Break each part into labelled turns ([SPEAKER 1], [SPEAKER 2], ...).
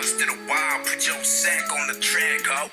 [SPEAKER 1] instead of wild. Put your sack on the track, ho.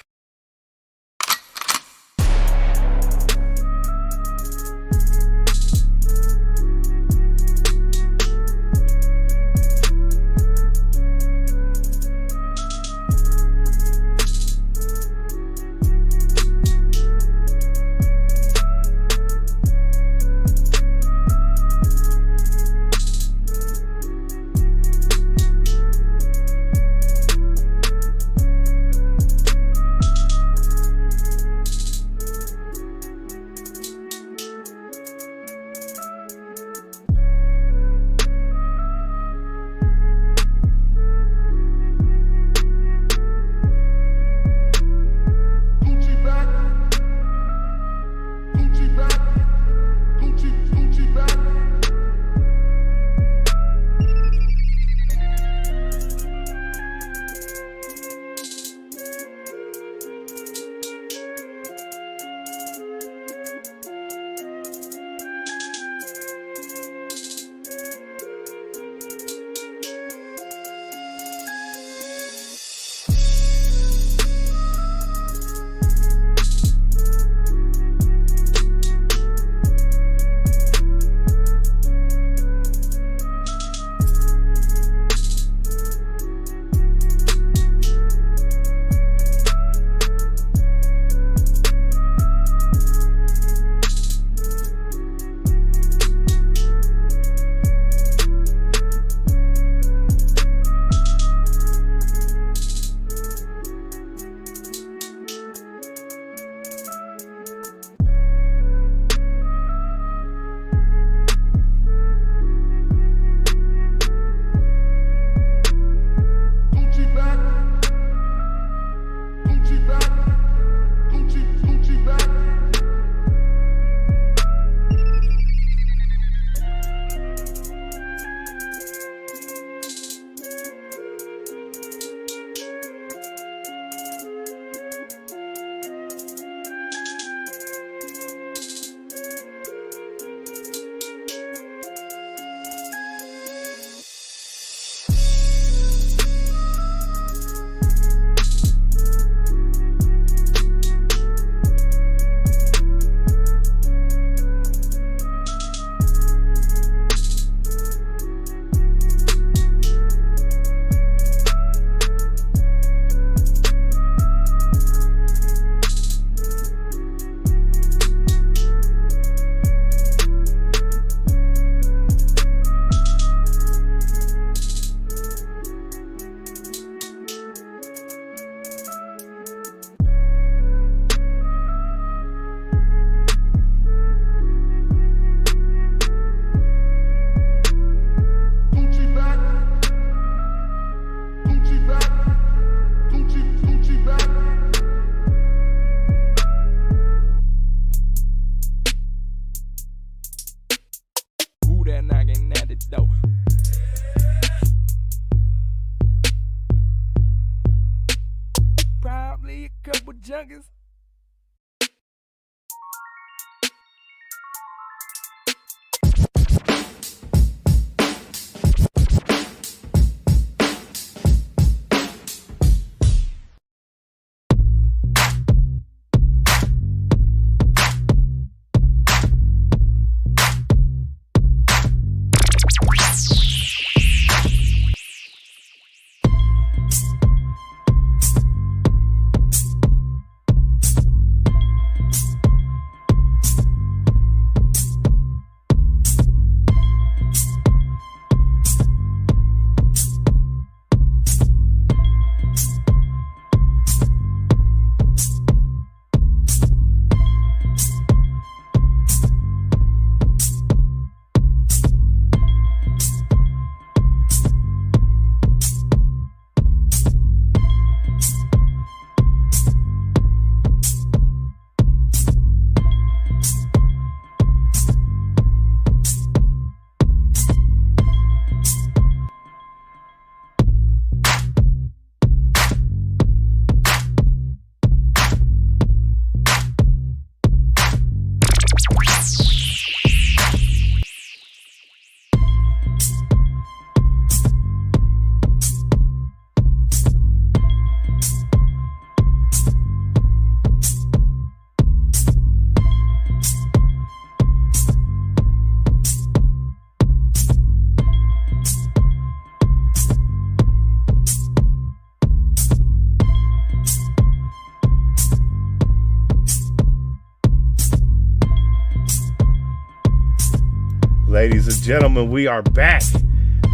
[SPEAKER 2] gentlemen, we are back.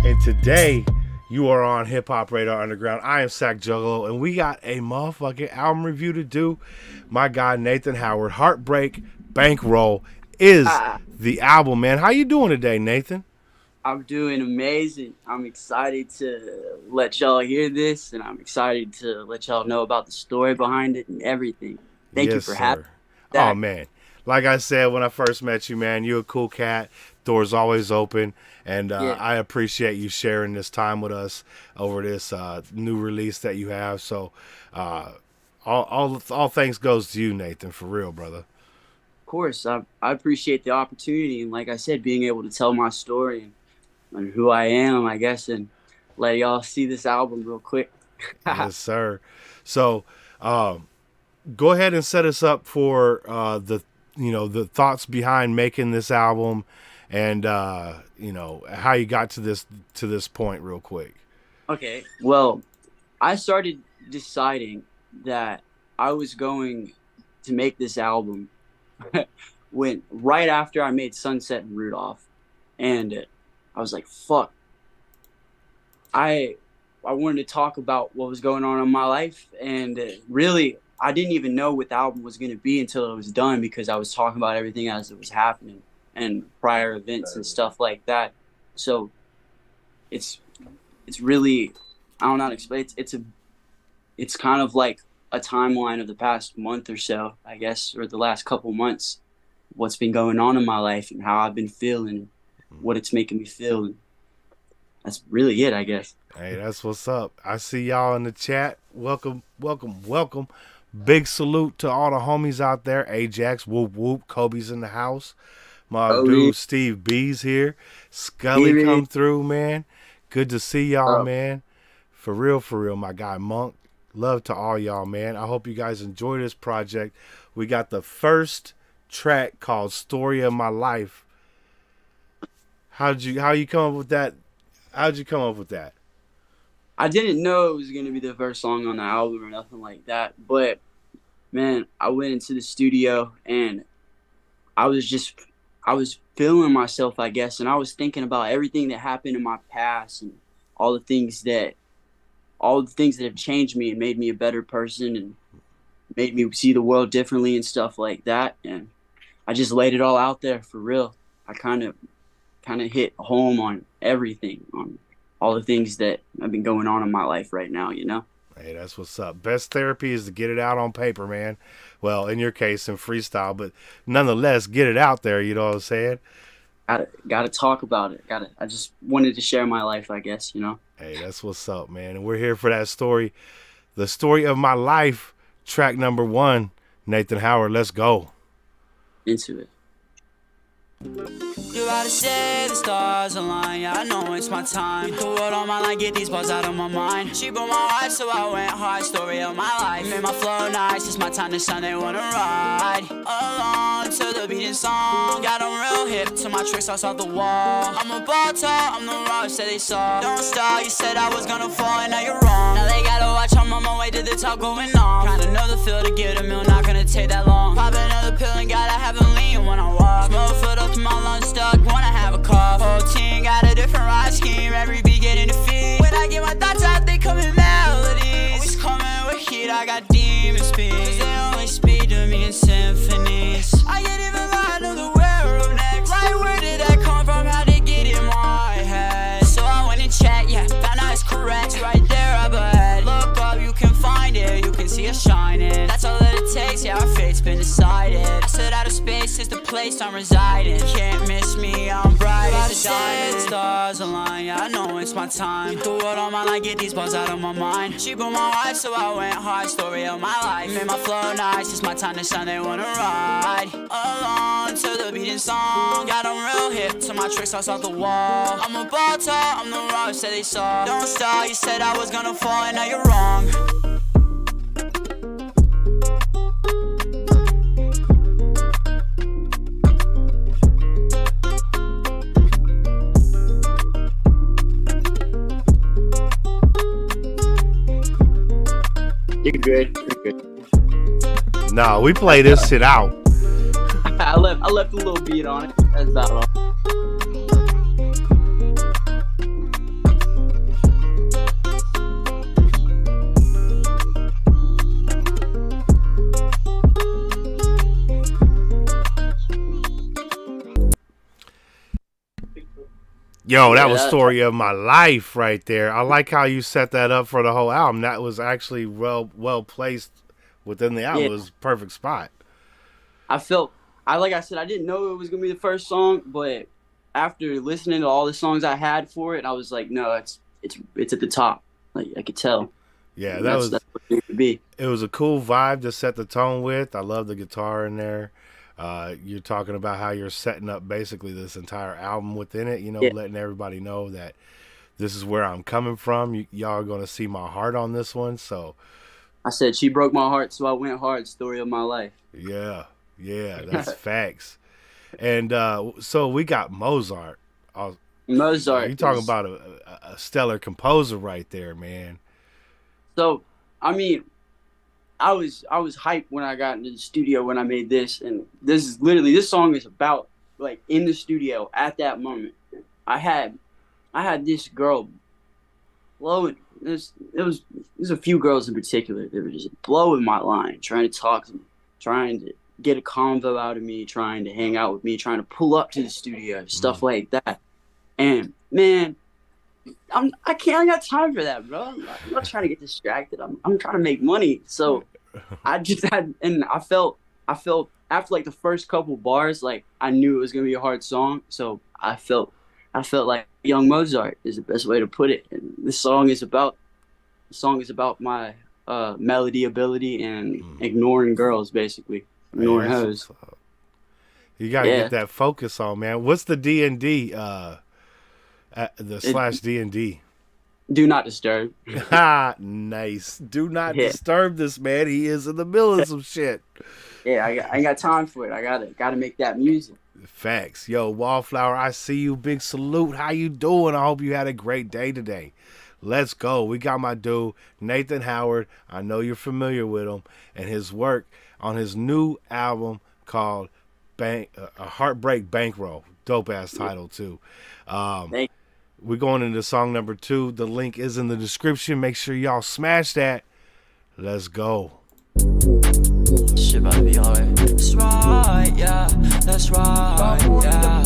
[SPEAKER 2] And today, you are on Hip Hop Radar Underground. I am Sack Juggalo, and we got a motherfucking album review to do. My guy, Nathan Howard, Heartbreak Bankroll is the album, man. How you doing today, Nathan?
[SPEAKER 3] I'm doing amazing. I'm excited to let y'all hear this, and I'm excited to let y'all know about the story behind it and everything. Thank you for having me.
[SPEAKER 2] Oh, man. Like I said when I first met you, man, you're a cool cat. Doors always open, and I appreciate you sharing this time with us over this new release that you have. So all thanks goes to you, Nathan, for real, brother.
[SPEAKER 3] Of course, I appreciate the opportunity, and like I said, being able to tell my story and who I am, I guess, and let y'all see this album real quick.
[SPEAKER 2] Yes, sir. So go ahead and set us up for the thoughts behind making this album, and how you got to this point real quick.
[SPEAKER 3] Okay, well, I started deciding that I was going to make this album when right after I made Sunset and Rudolph, and I was like, fuck. I wanted to talk about what was going on in my life, and really, I didn't even know what the album was going to be until it was done, because I was talking about everything as it was happening and prior events and stuff like that. So it's really, I don't know how to explain it. It's kind of like a timeline of the past month or so, I guess, or the last couple months, what's been going on in my life and how I've been feeling, what it's making me feel. And that's really it, I guess.
[SPEAKER 2] Hey, that's what's up. I see y'all in the chat. Welcome, welcome, welcome. Big salute to all the homies out there. Ajax, whoop whoop. Kobe's in the house. My dude Steve B's here. Scully come through, man. Good to see y'all, man. For real, my guy Monk. Love to all y'all, man. I hope you guys enjoy this project. We got the first track called Story of My Life. How you come up with that? How'd you come up with that?
[SPEAKER 3] I didn't know it was going to be the first song on the album or nothing like that. But, man, I went into the studio and I was feeling myself, I guess. And I was thinking about everything that happened in my past and all the things that have changed me and made me a better person and made me see the world differently and stuff like that. And I just laid it all out there for real. I kind of hit home on everything, on all the things that have been going on in my life right now,
[SPEAKER 2] Hey, that's what's up. Best therapy is to get it out on paper, man. Well, in your case, in freestyle, but nonetheless, get it out there, you know what I'm saying?
[SPEAKER 3] Gotta talk about it. I just wanted to share my life, I guess,
[SPEAKER 2] Hey, that's what's up, man. And we're here for that story. The Story of My Life, track number 1, Nathan Howard. Let's go.
[SPEAKER 3] Into it.
[SPEAKER 4] You gotta say the stars align, yeah, I know it's my time. The world on my line, get these bars out of my mind. She brought my wife, so I went hard, story of my life. Made my flow nice, it's my time to shine, they wanna ride along to the beating song. Got them real hip, to my tricks outside the wall. I'm a ball tall, I'm the rock, say they saw. Don't stop, you said I was gonna fall, and now you're wrong. Now they gotta watch, I'm on my way to the top going on. Kinda know the feel to get a meal, not gonna take that long. Pop another pill and gotta have a lean when I walk. Smoke foot up to my lungs stuck, wanna have a cough. Whole team got a different ride scheme, every beat getting defeat. When I get my thoughts out, they come in melodies. Always coming with heat, I got demon speed. Cause they only speak to me in symphonies. I get even line of the world next. Like where did that come from, how did it get in my head? So I went and checked, yeah, found out it's correct. Right there up ahead, look up, you can find it. You can see us shining, that's all that it takes. Yeah, our fate's been decided. I said outer space is the place I'm residing. Can't miss me, I'm bright as a diamond. Stars align, yeah, I know it's my time. The world on my line, get these bars out of my mind. She brought my wife, so I went hard, story of my life. Made my flow nice, it's my time to shine, they wanna ride along to the beating song. Got them real hip, to my tricks outside the wall. I'm a ball tall, I'm the rock, say they saw. Don't stop, you said I was gonna fall, and now you're wrong.
[SPEAKER 3] You're good.
[SPEAKER 2] Nah, we play this shit out.
[SPEAKER 3] I left a little beat on it. That's about all.
[SPEAKER 2] Yo, that
[SPEAKER 3] Yeah,
[SPEAKER 2] was story of my life right there. I like how you set that up for the whole album. That was actually well placed within the album.
[SPEAKER 3] Yeah.
[SPEAKER 2] It was a perfect spot.
[SPEAKER 3] I felt like I said, I didn't know it was gonna be the first song, but after listening to all the songs I had for it, I was like, no, it's at the top. Like I could tell.
[SPEAKER 2] Yeah,
[SPEAKER 3] That's what it needed to be.
[SPEAKER 2] it was a cool vibe to set the tone with. I love the guitar in there. You're talking about how you're setting up basically this entire album within it,
[SPEAKER 3] Yeah.
[SPEAKER 2] letting everybody know that this is where I'm coming from. Y'all are going to see my heart on this one. So,
[SPEAKER 3] I said she broke my heart, so I went hard. Story of my life.
[SPEAKER 2] yeah, that's facts. And so we got Mozart.
[SPEAKER 3] Mozart.
[SPEAKER 2] You talking
[SPEAKER 3] is-
[SPEAKER 2] about a stellar composer right there, man.
[SPEAKER 3] So, I mean, I was hyped when I got into the studio when I made this, and this song is about like in the studio at that moment. I had this girl blowing. There's a few girls in particular that were just blowing my line, trying to talk to me, trying to get a convo out of me, trying to hang out with me, trying to pull up to the studio, stuff like that. And man, I got time for that, bro. I'm not trying to get distracted. I'm trying to make money. So I just had, and I felt after like the first couple bars, like I knew it was gonna be a hard song. So I felt like young Mozart is the best way to put it. And the song is about my melody ability and ignoring girls, basically ignoring
[SPEAKER 2] Man,
[SPEAKER 3] hoes.
[SPEAKER 2] that's what's up. You gotta
[SPEAKER 3] Yeah.
[SPEAKER 2] get that focus on, man. What's the D&D? The / D&D.
[SPEAKER 3] Do not disturb.
[SPEAKER 2] Ha! Nice. Do not
[SPEAKER 3] Yeah.
[SPEAKER 2] disturb this man. He is in the middle of some shit.
[SPEAKER 3] Yeah, I ain't got time for it. I gotta make that music.
[SPEAKER 2] Facts. Yo, Wallflower, I see you. Big salute. How you doing? I hope you had a great day today. Let's go. We got my dude, Nathan Howard. I know you're familiar with him and his work on his new album called Heartbreak Bankroll. Dope ass title too.
[SPEAKER 3] Thank
[SPEAKER 2] We're going into song number 2. The link is in the description. Make sure y'all smash that. Let's go.
[SPEAKER 4] Shit about to be alright. That's right, yeah. That's right, yeah.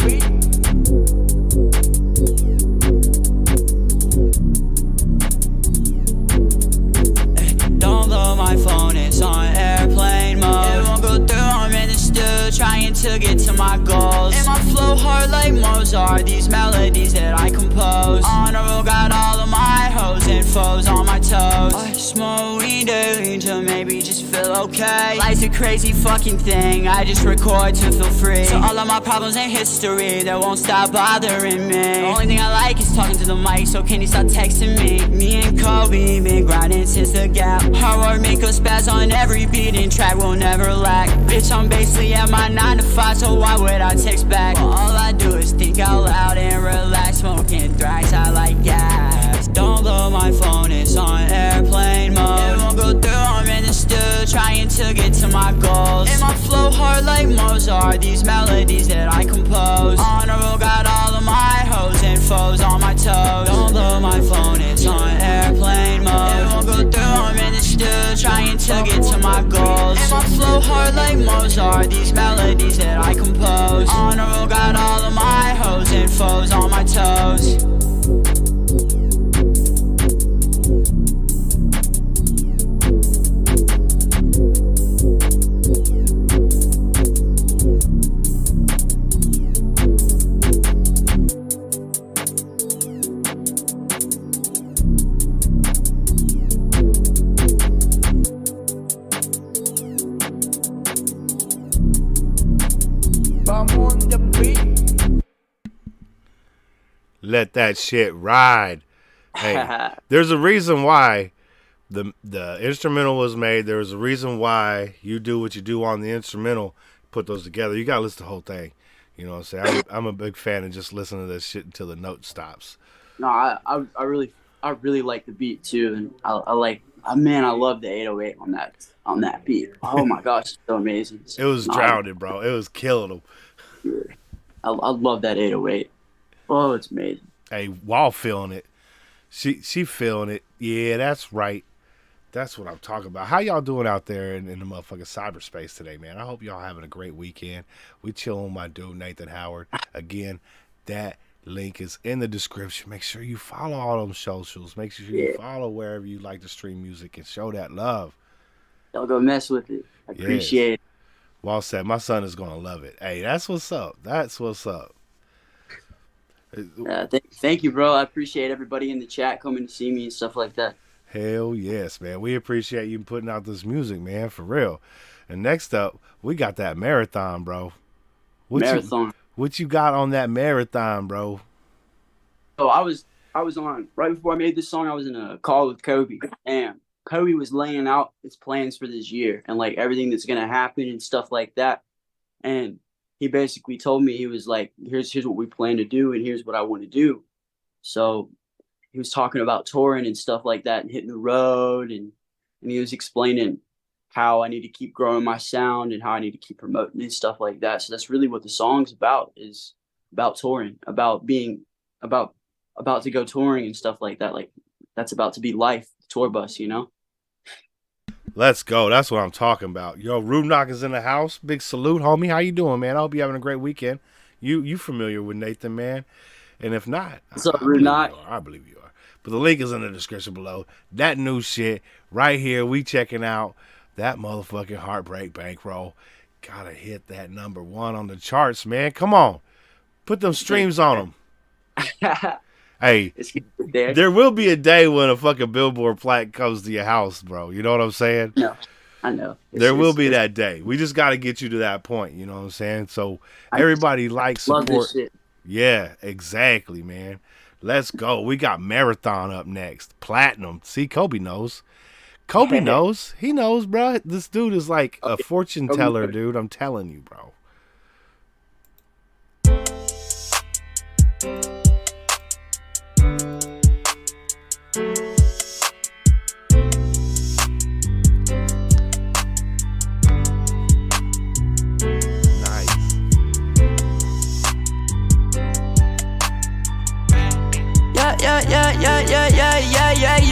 [SPEAKER 4] Don't blow my phone, it's on airplane mode. It won't go through, I'm in the stew, trying to get to my goals. And my flow hard like Mozart, these melodies that I compose. On the road, got all of my hoes and foes on my toes. I smoke weed daily to maybe just feel okay. Life's a crazy fucking thing, I just record to feel free. So all of my problems ain't history, that won't stop bothering me. The only thing I like is talking to the mic, so can you stop texting me? Me and Kobe been grinding since the gap. Hard work make us spaz on every beat and track will never lack. Bitch, I'm basically at my 9 to 5, so why would I text back? Well, all I do is think out loud and relax, smoking thrax, I like gas. Don't blow my phone, it's on airplane mode. It won't go through, I'm in the stew, trying to get to my goals. And my flow hard like Mozart, these melodies that I compose. On the road, got all of my hoes and foes on my toes. Don't blow my phone, it's on airplane mode. It won't go through, I'm in the stew, trying to get to my goals. And my flow hard like Mozart, these melodies that I compose. On the road, got all of my hoes and foes on my toes.
[SPEAKER 2] Let that shit ride. Hey, there's a reason why the instrumental was made. There's a reason why you do what you do on the instrumental. Put those together. You gotta listen to the whole thing. You know what I'm saying? I'm a big fan of just listening to this shit until the note stops.
[SPEAKER 3] No, I really like the beat too, and I like. Man, I love the 808 on that beat. Oh my gosh, it's so amazing.
[SPEAKER 2] It was drowning, bro. It was killing them.
[SPEAKER 3] I love that 808. Oh, it's amazing.
[SPEAKER 2] Hey, Wall feeling it. She feeling it. Yeah, that's right. That's what I'm talking about. How y'all doing out there in the motherfucking cyberspace today, man? I hope y'all having a great weekend. We chilling with my dude Nathan Howard. Again, that Link is in the description. Make sure you follow all them socials. Make sure you follow wherever you like to stream music and show that love.
[SPEAKER 3] Don't go mess with it. I appreciate it.
[SPEAKER 2] Well said. My son is gonna love it. Hey, that's what's up. That's what's up.
[SPEAKER 3] Thank you, bro. I appreciate everybody in the chat coming to see me and stuff like that.
[SPEAKER 2] Hell yes, man. We appreciate you putting out this music, man, for real. And next up, we got that marathon, bro. What you got on that marathon, bro?
[SPEAKER 3] Oh, I was on right before I made this song. I was in a call with Kobe, and Kobe was laying out his plans for this year and like everything that's gonna happen and stuff like that. And he basically told me, he was like, "Here's what we plan to do, and here's what I want to do." So he was talking about touring and stuff like that, and hitting the road, and he was explaining how I need to keep growing my sound and how I need to keep promoting and stuff like that. So that's really what the song's about, is about touring, about being about to go touring and stuff like that. Like, that's about to be life, the tour bus, you know?
[SPEAKER 2] Let's go. That's what I'm talking about. Yo, Rube Knock is in the house. Big salute, homie. How you doing, man? I hope you're having a great weekend. You familiar with Nathan, man? And if not,
[SPEAKER 3] what's up, Rube Knock?
[SPEAKER 2] I believe you are. But the link is in the description below. That new shit right here. We checking out that motherfucking Heartbreak Bankroll. Gotta hit that #1 on the charts, man. Come on. Put them streams on them. Hey, there will be a day when a fucking Billboard plaque comes to your house, bro. You know what I'm saying?
[SPEAKER 3] No, I know.
[SPEAKER 2] There will be that day. We just got to get you to that point. You know what I'm saying? So everybody likes support.
[SPEAKER 3] Love this shit.
[SPEAKER 2] Yeah, exactly, man. Let's go. We got Marathon up next. Platinum. See, Kobe knows. Kobe knows. He knows, bro. This dude is like a fortune teller, dude. I'm telling you, bro.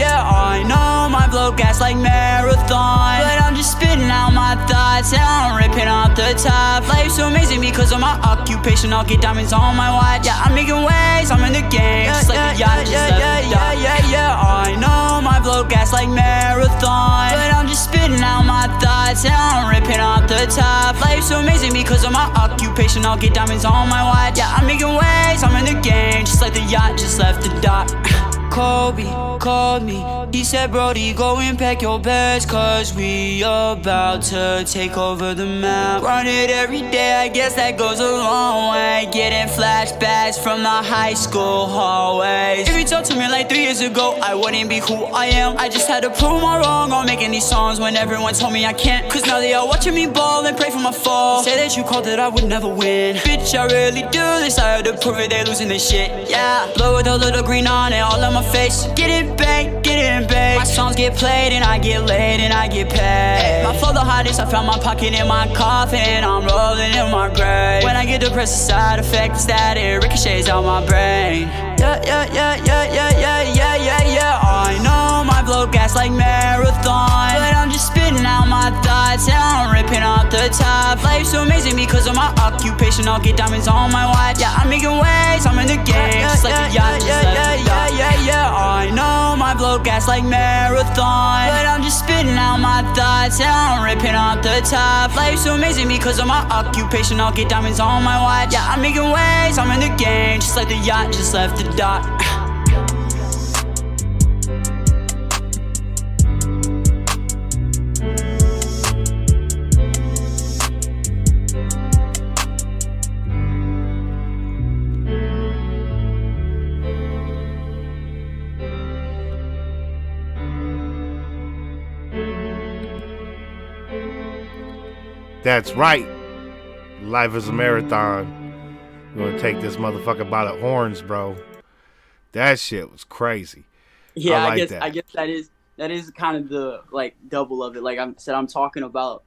[SPEAKER 4] Yeah. I know my flow gas like marathon, but I'm just spitting out my thoughts and I'm ripping off the top. Life's so amazing because of my occupation. I'll get diamonds on my watch. Yeah, I'm making waves, I'm in the game, just like the yacht just left the dock. Yeah. I know my flow gas like marathon, but I'm just spitting out my thoughts and I'm ripping off the top. Life's so amazing because of my occupation. I'll get diamonds on my watch. Yeah, I'm making waves, I'm in the game, just like the yacht just left the dock. Kobe called me, he said, Brody, go and pack your bags, cause we about to take over the map. Run it every day, I guess that goes a long way. Getting flashbacks from the high school hallways. If you talked to me like 3 years ago, I wouldn't be who I am. I just had to prove my wrong on making these songs when everyone told me I can't. Cause now they are watching me ball and pray for my fall. Say that you called that I would never win. Bitch, I really do this, I had to prove it, they losing their shit. Yeah, blow with a little green on it, all on my face. Get it back, get it back. My songs get played and I get laid and I get paid. My flow the hottest, I found my pocket in my coffin. I'm rolling in my grave. When I get depressed, the side effect is that it ricochets out my brain. Yeah. I know my flow gas like marathon, but I'm just spitting out my thoughts and I'm ripping off the top. Life's so amazing because of my occupation. I'll get diamonds on my watch. Yeah, I'm making waves, I'm in the game, just like the yacht just left the dock. Yeah. I know my flow gas like marathon, but I'm just spitting out my thoughts and I'm ripping off the top. Life's so amazing because of my occupation. I'll get diamonds on my watch. Yeah, I'm making waves, I'm in the game, just like the yacht just left the dock.
[SPEAKER 2] That's right. Life is a marathon. We're gonna take this motherfucker by the horns, bro. That shit was crazy.
[SPEAKER 3] Yeah, I guess that is kind of the like double of it. Like I said, I'm talking about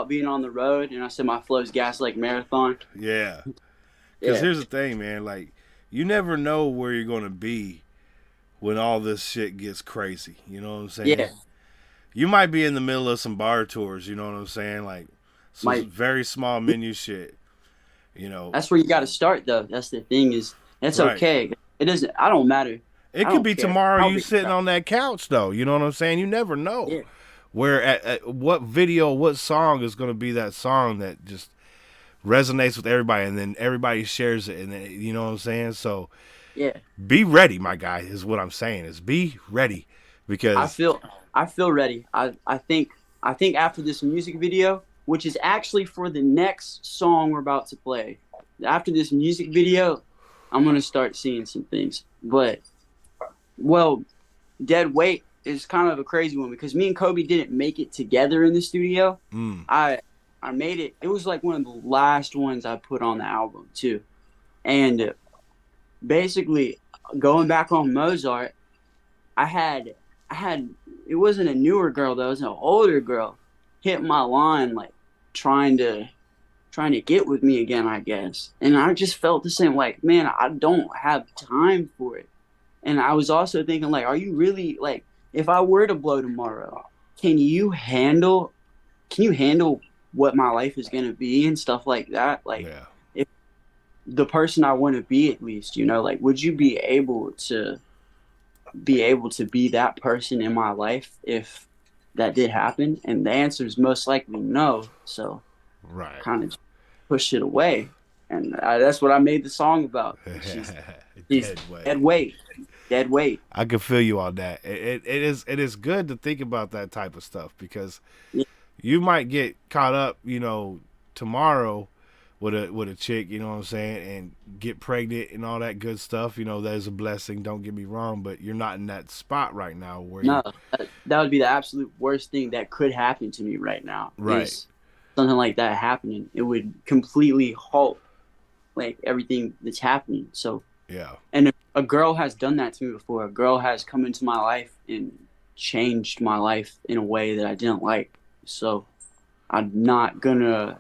[SPEAKER 3] being on the road, and I said my flow's gas like marathon.
[SPEAKER 2] Yeah. Because here's the thing, man. Like, you never know where you're gonna be when all this shit gets crazy. You know what I'm saying?
[SPEAKER 3] Yeah.
[SPEAKER 2] You might be in the middle of some bar tours, you know what I'm saying? Like some very small menu shit. You know,
[SPEAKER 3] That's where you got to start, though. That's the thing is, that's
[SPEAKER 2] Right.
[SPEAKER 3] okay. It doesn't. I don't matter.
[SPEAKER 2] it
[SPEAKER 3] I
[SPEAKER 2] could
[SPEAKER 3] don't
[SPEAKER 2] be
[SPEAKER 3] care.
[SPEAKER 2] tomorrow
[SPEAKER 3] I'll
[SPEAKER 2] you
[SPEAKER 3] be
[SPEAKER 2] sitting
[SPEAKER 3] proud.
[SPEAKER 2] on that couch, though. You know what I'm saying? You never know.
[SPEAKER 3] Yeah.
[SPEAKER 2] Where at what video, what song is going to be that song that just resonates with everybody, and then everybody shares it, and then, you know what I'm saying? So
[SPEAKER 3] Yeah.
[SPEAKER 2] be ready, my guy, is what I'm saying. Is be ready, because
[SPEAKER 3] I feel ready. I think after this music video, which is actually for the next song we're about to play, after this music video, I'm gonna start seeing some things. But well, Dead Weight is kind of a crazy one because me and Kobe didn't make it together in the studio. I made it. It was like one of the last ones I put on the album too, and basically going back on Mozart, I had it wasn't a newer girl though, it was an older girl hit my line like trying to get with me again, I guess. And I just felt the same, like, man, I don't have time for it. And I was also thinking, like, are you really, like, if I were to blow tomorrow, can you handle what my life is gonna be and stuff like that? Like,
[SPEAKER 2] yeah.
[SPEAKER 3] if the person I want to be, at least, you know, like, would you be able to be that person in my life if that did happen? And the answer is most likely no. So
[SPEAKER 2] Right.
[SPEAKER 3] kind of push it away, and that's what I made the song about. She's
[SPEAKER 2] Dead weight.
[SPEAKER 3] Dead weight.
[SPEAKER 2] I can feel you on that. It is good to think about that type of stuff, because
[SPEAKER 3] Yeah.
[SPEAKER 2] you might get caught up, you know, tomorrow with a chick, you know what I'm saying, and get pregnant and all that good stuff. You know, that is a blessing, don't get me wrong, but you're not in that spot right now where
[SPEAKER 3] No, that would be the absolute worst thing that could happen to me right now.
[SPEAKER 2] Right.
[SPEAKER 3] Is something like that happening. It would completely halt like everything that's happening. So,
[SPEAKER 2] yeah.
[SPEAKER 3] and a girl has done that to me before. A girl has come into my life and changed my life in a way that I didn't like. So I'm not gonna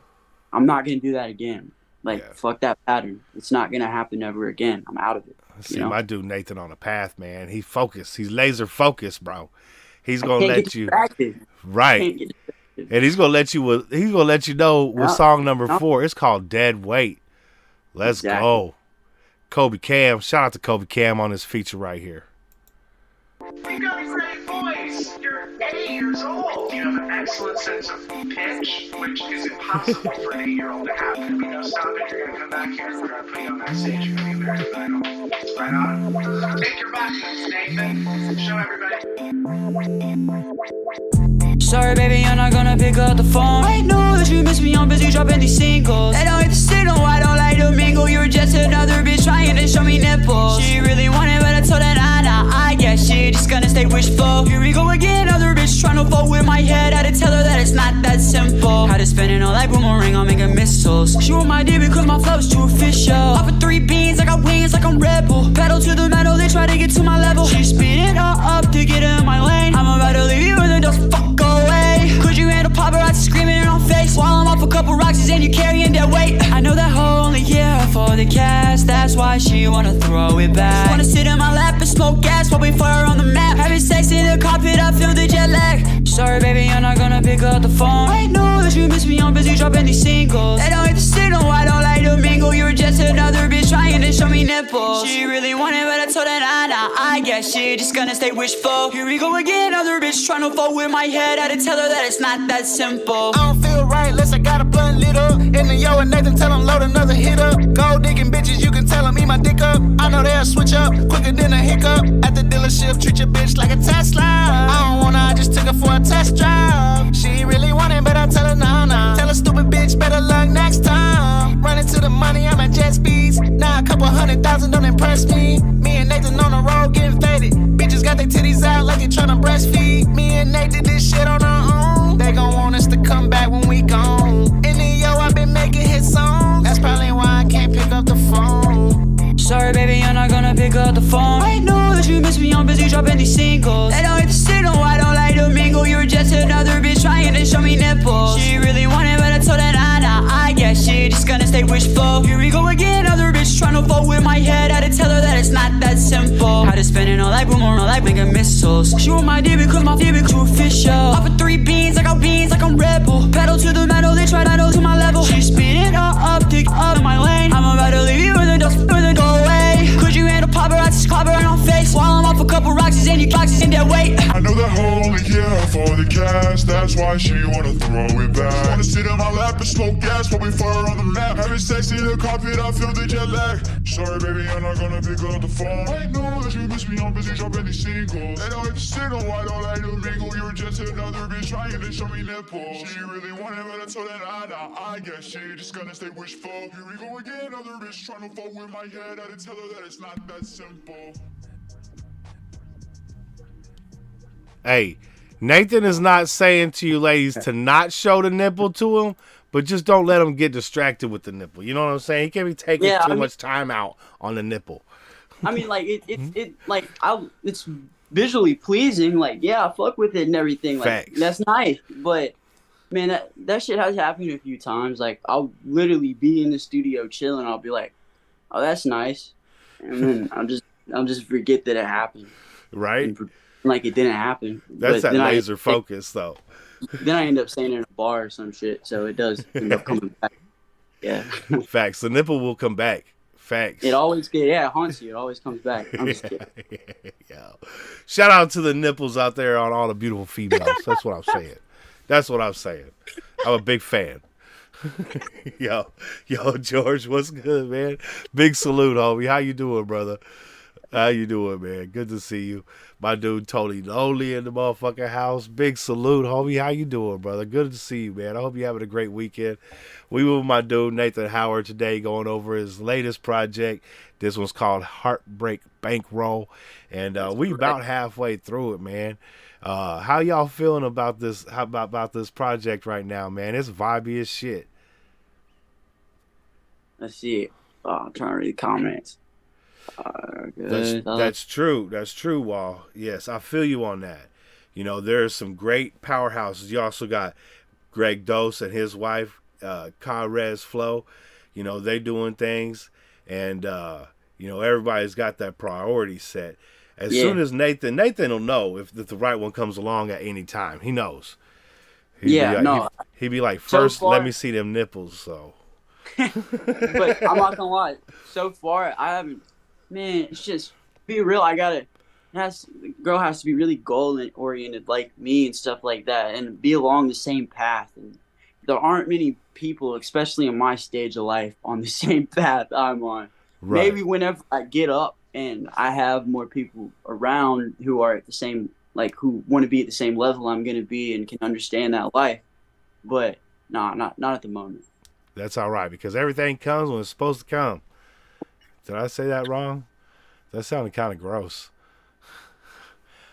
[SPEAKER 3] do that again. Like,
[SPEAKER 2] Yeah.
[SPEAKER 3] fuck that pattern. It's not gonna happen ever again. I'm out of it.
[SPEAKER 2] See,
[SPEAKER 3] you know?
[SPEAKER 2] my dude Nathan on a path, man. He focused. He's laser focused, bro. He's
[SPEAKER 3] I
[SPEAKER 2] gonna
[SPEAKER 3] can't
[SPEAKER 2] let
[SPEAKER 3] get
[SPEAKER 2] you
[SPEAKER 3] distracted.
[SPEAKER 2] right.
[SPEAKER 3] Can't get
[SPEAKER 2] And he's gonna let you know with
[SPEAKER 3] Yeah.
[SPEAKER 2] song number
[SPEAKER 3] Yeah.
[SPEAKER 2] 4. It's called Dead Weight. Let's
[SPEAKER 3] Exactly.
[SPEAKER 2] go. Kobe Cam. Shout out to Kobe Cam on this feature right here.
[SPEAKER 1] You got a great voice. You're 8 years old. You have an excellent sense of pitch, which is impossible for an 8-year-old to have. You know, stop it. You're gonna come back here and we're gonna put you on that stage. You're gonna be American Idol. Right on. Take your buttons, Nathan. Show everybody.
[SPEAKER 4] Sorry, baby, I'm not gonna pick up the phone. I know that you miss me, I'm busy dropping these singles. I don't hit the signal, I don't like to mingle. You're just another bitch trying to show me nipples. She really wanted, but I told her nah, I guess she just gonna stay wishful. Here we go again, other bitch trying to vote with my head. Had to tell her that it's not that simple. Had to spend it all like boomerang, I'm making missiles. She want my dick because my flow's too official. Off of 3 beans, I got wings like I'm Red Bull. Pedal to the metal, they try to get to my level. She speed it all up to get in my lane. I'm about to leave you with a dust, fuck away. Could you handle paparazzi screaming in our face while I'm off a couple rocks and you carrying that weight? I know that hoe only here for the cash, that's why she wanna throw it back. Wanna sit in my lap and smoke gas while we fire on the map. Having sex in the cockpit, I feel the jet lag. Sorry, baby, I'm not gonna pick up the phone. I know that you miss me, I'm busy dropping these singles. I don't hit the signal, I don't like to mingle. You're just another bitch trying to show me nipples. She really wanted, but I told her nah, I guess she just gonna stay wishful. Here we go again, other bitch trying to vote with my head. Had to tell her that it's not that simple.
[SPEAKER 5] I don't feel right unless I got a blunt lit up. In the yo and Nathan, tell him load another hit up. Gold digging bitches, you can tell him eat my dick up. I know they'll switch up quicker than a hiccup. At the dealership, treat your bitch like a Tesla. I don't wanna, I just took her for a test drive. She ain't really want it, but I tell her nah. Tell her stupid bitch, better luck next time. Running to the money, I'm at jet speeds. Now a couple 100,000 don't impress me. Me and Nathan on the road getting faded. Bitches got their titties out like they tryna breastfeed. Me and Nate did this shit on our own. They gon' want us to come back when we gone. In the yo, I've been making hit songs. That's probably why I can't pick up the phone.
[SPEAKER 4] Sorry, baby, I'm not gonna pick up the phone. I know that you miss me, I'm busy dropping these singles. I don't hit the signal, I don't like to mingle. You're just another bitch trying to show me nipples. She really wanted, but I told her nah, I guess she just gonna stay wishful. Here we go again, other bitch trying to tryna fuck with my head, had to tell her that it's not that simple. Had to spend it on like boomerang, like making missiles. She want my dick because my dick is too official. Off of 3 beans, I got beans like I'm Red Bull. Pedal to the metal, they try to to my level. She speeding up, dick up in my lane. I'm about to leave you in the dust, in the doorway. Could you handle paparazzi, clobber right on face? While I'm off a couple rocks, and your clocks is in that weight.
[SPEAKER 6] I know that hoe only here for the cash, that's why she wanna throw it back. Wanna sit in my lap and smoke gas while we fire on the map. Having sex in the cockpit, I feel the jet lag. Sorry baby, I'm not gonna pick up the phone. I know that you miss me, I'm busy dropping these singles. And I'm single, I don't like to mingle. You're just another bitch trying to show me nipples. She really wanted, but I told her nah, I guess she just gonna stay wishful. Here we go again, another bitch trying to fuck with my head. I had to tell her that it's not that simple.
[SPEAKER 2] Hey, Nathan is not saying to you ladies to not show the nipple to him, but just don't let him get distracted with the nipple. You know what I'm saying? He can't be taking too much time out on the nipple.
[SPEAKER 3] I mean, like it's visually pleasing. Like, yeah, I fuck with it and everything. Like,
[SPEAKER 2] Facts.
[SPEAKER 3] That's nice. But man, that shit has happened a few times. Like, I'll literally be in the studio chilling. I'll be like, oh, that's nice, and then I'll just forget that it happened.
[SPEAKER 2] Right?
[SPEAKER 3] Like it didn't happen.
[SPEAKER 2] That's
[SPEAKER 3] but
[SPEAKER 2] that laser focus, though.
[SPEAKER 3] Then I end up staying in a bar or some shit, so it does end up coming back. Yeah.
[SPEAKER 2] Facts. The nipple will come back. Facts.
[SPEAKER 3] It always it haunts you. It always comes back. I'm just kidding.
[SPEAKER 2] Yeah. Shout out to the nipples out there on all the beautiful females. That's what I'm saying. That's what I'm saying. I'm a big fan. Yo, George, what's good, man? Big salute, homie. How you doing, brother? How you doing, man? Good to see you. My dude Tony Lonely in the motherfucking house. Big salute, homie. How you doing, brother? Good to see you, man. I hope you're having a great weekend. We were with my dude Nathan Howard today going over his latest project. This one's called Heartbreak Bankroll. And we about halfway through it, man. How y'all feeling about this? How about this project right now, man? It's vibey as shit.
[SPEAKER 3] Let's see. I'm trying to read comments.
[SPEAKER 2] That's true. That's true, Wall. Yes, I feel you on that. You know, there's some great powerhouses. You also got Greg Dose and his wife, Conrez Flow. You know, they doing things. And, you know, everybody's got that priority set. As soon as Nathan will know if the right one comes along at any time. He knows. He'd be like, first, let me see them nipples. So.
[SPEAKER 3] But I'm not gonna lie. So far, I haven't. Man, it's just be real. Girl has to be really goal oriented like me and stuff like that, and be along the same path. And there aren't many people, especially in my stage of life, on the same path I'm on. Right. Maybe whenever I get up and I have more people around who are at the same, like who want to be at the same level I'm gonna be and can understand that life. But not at the moment.
[SPEAKER 2] That's all right, because everything comes when it's supposed to come. Did I say that wrong? That sounded kind of gross.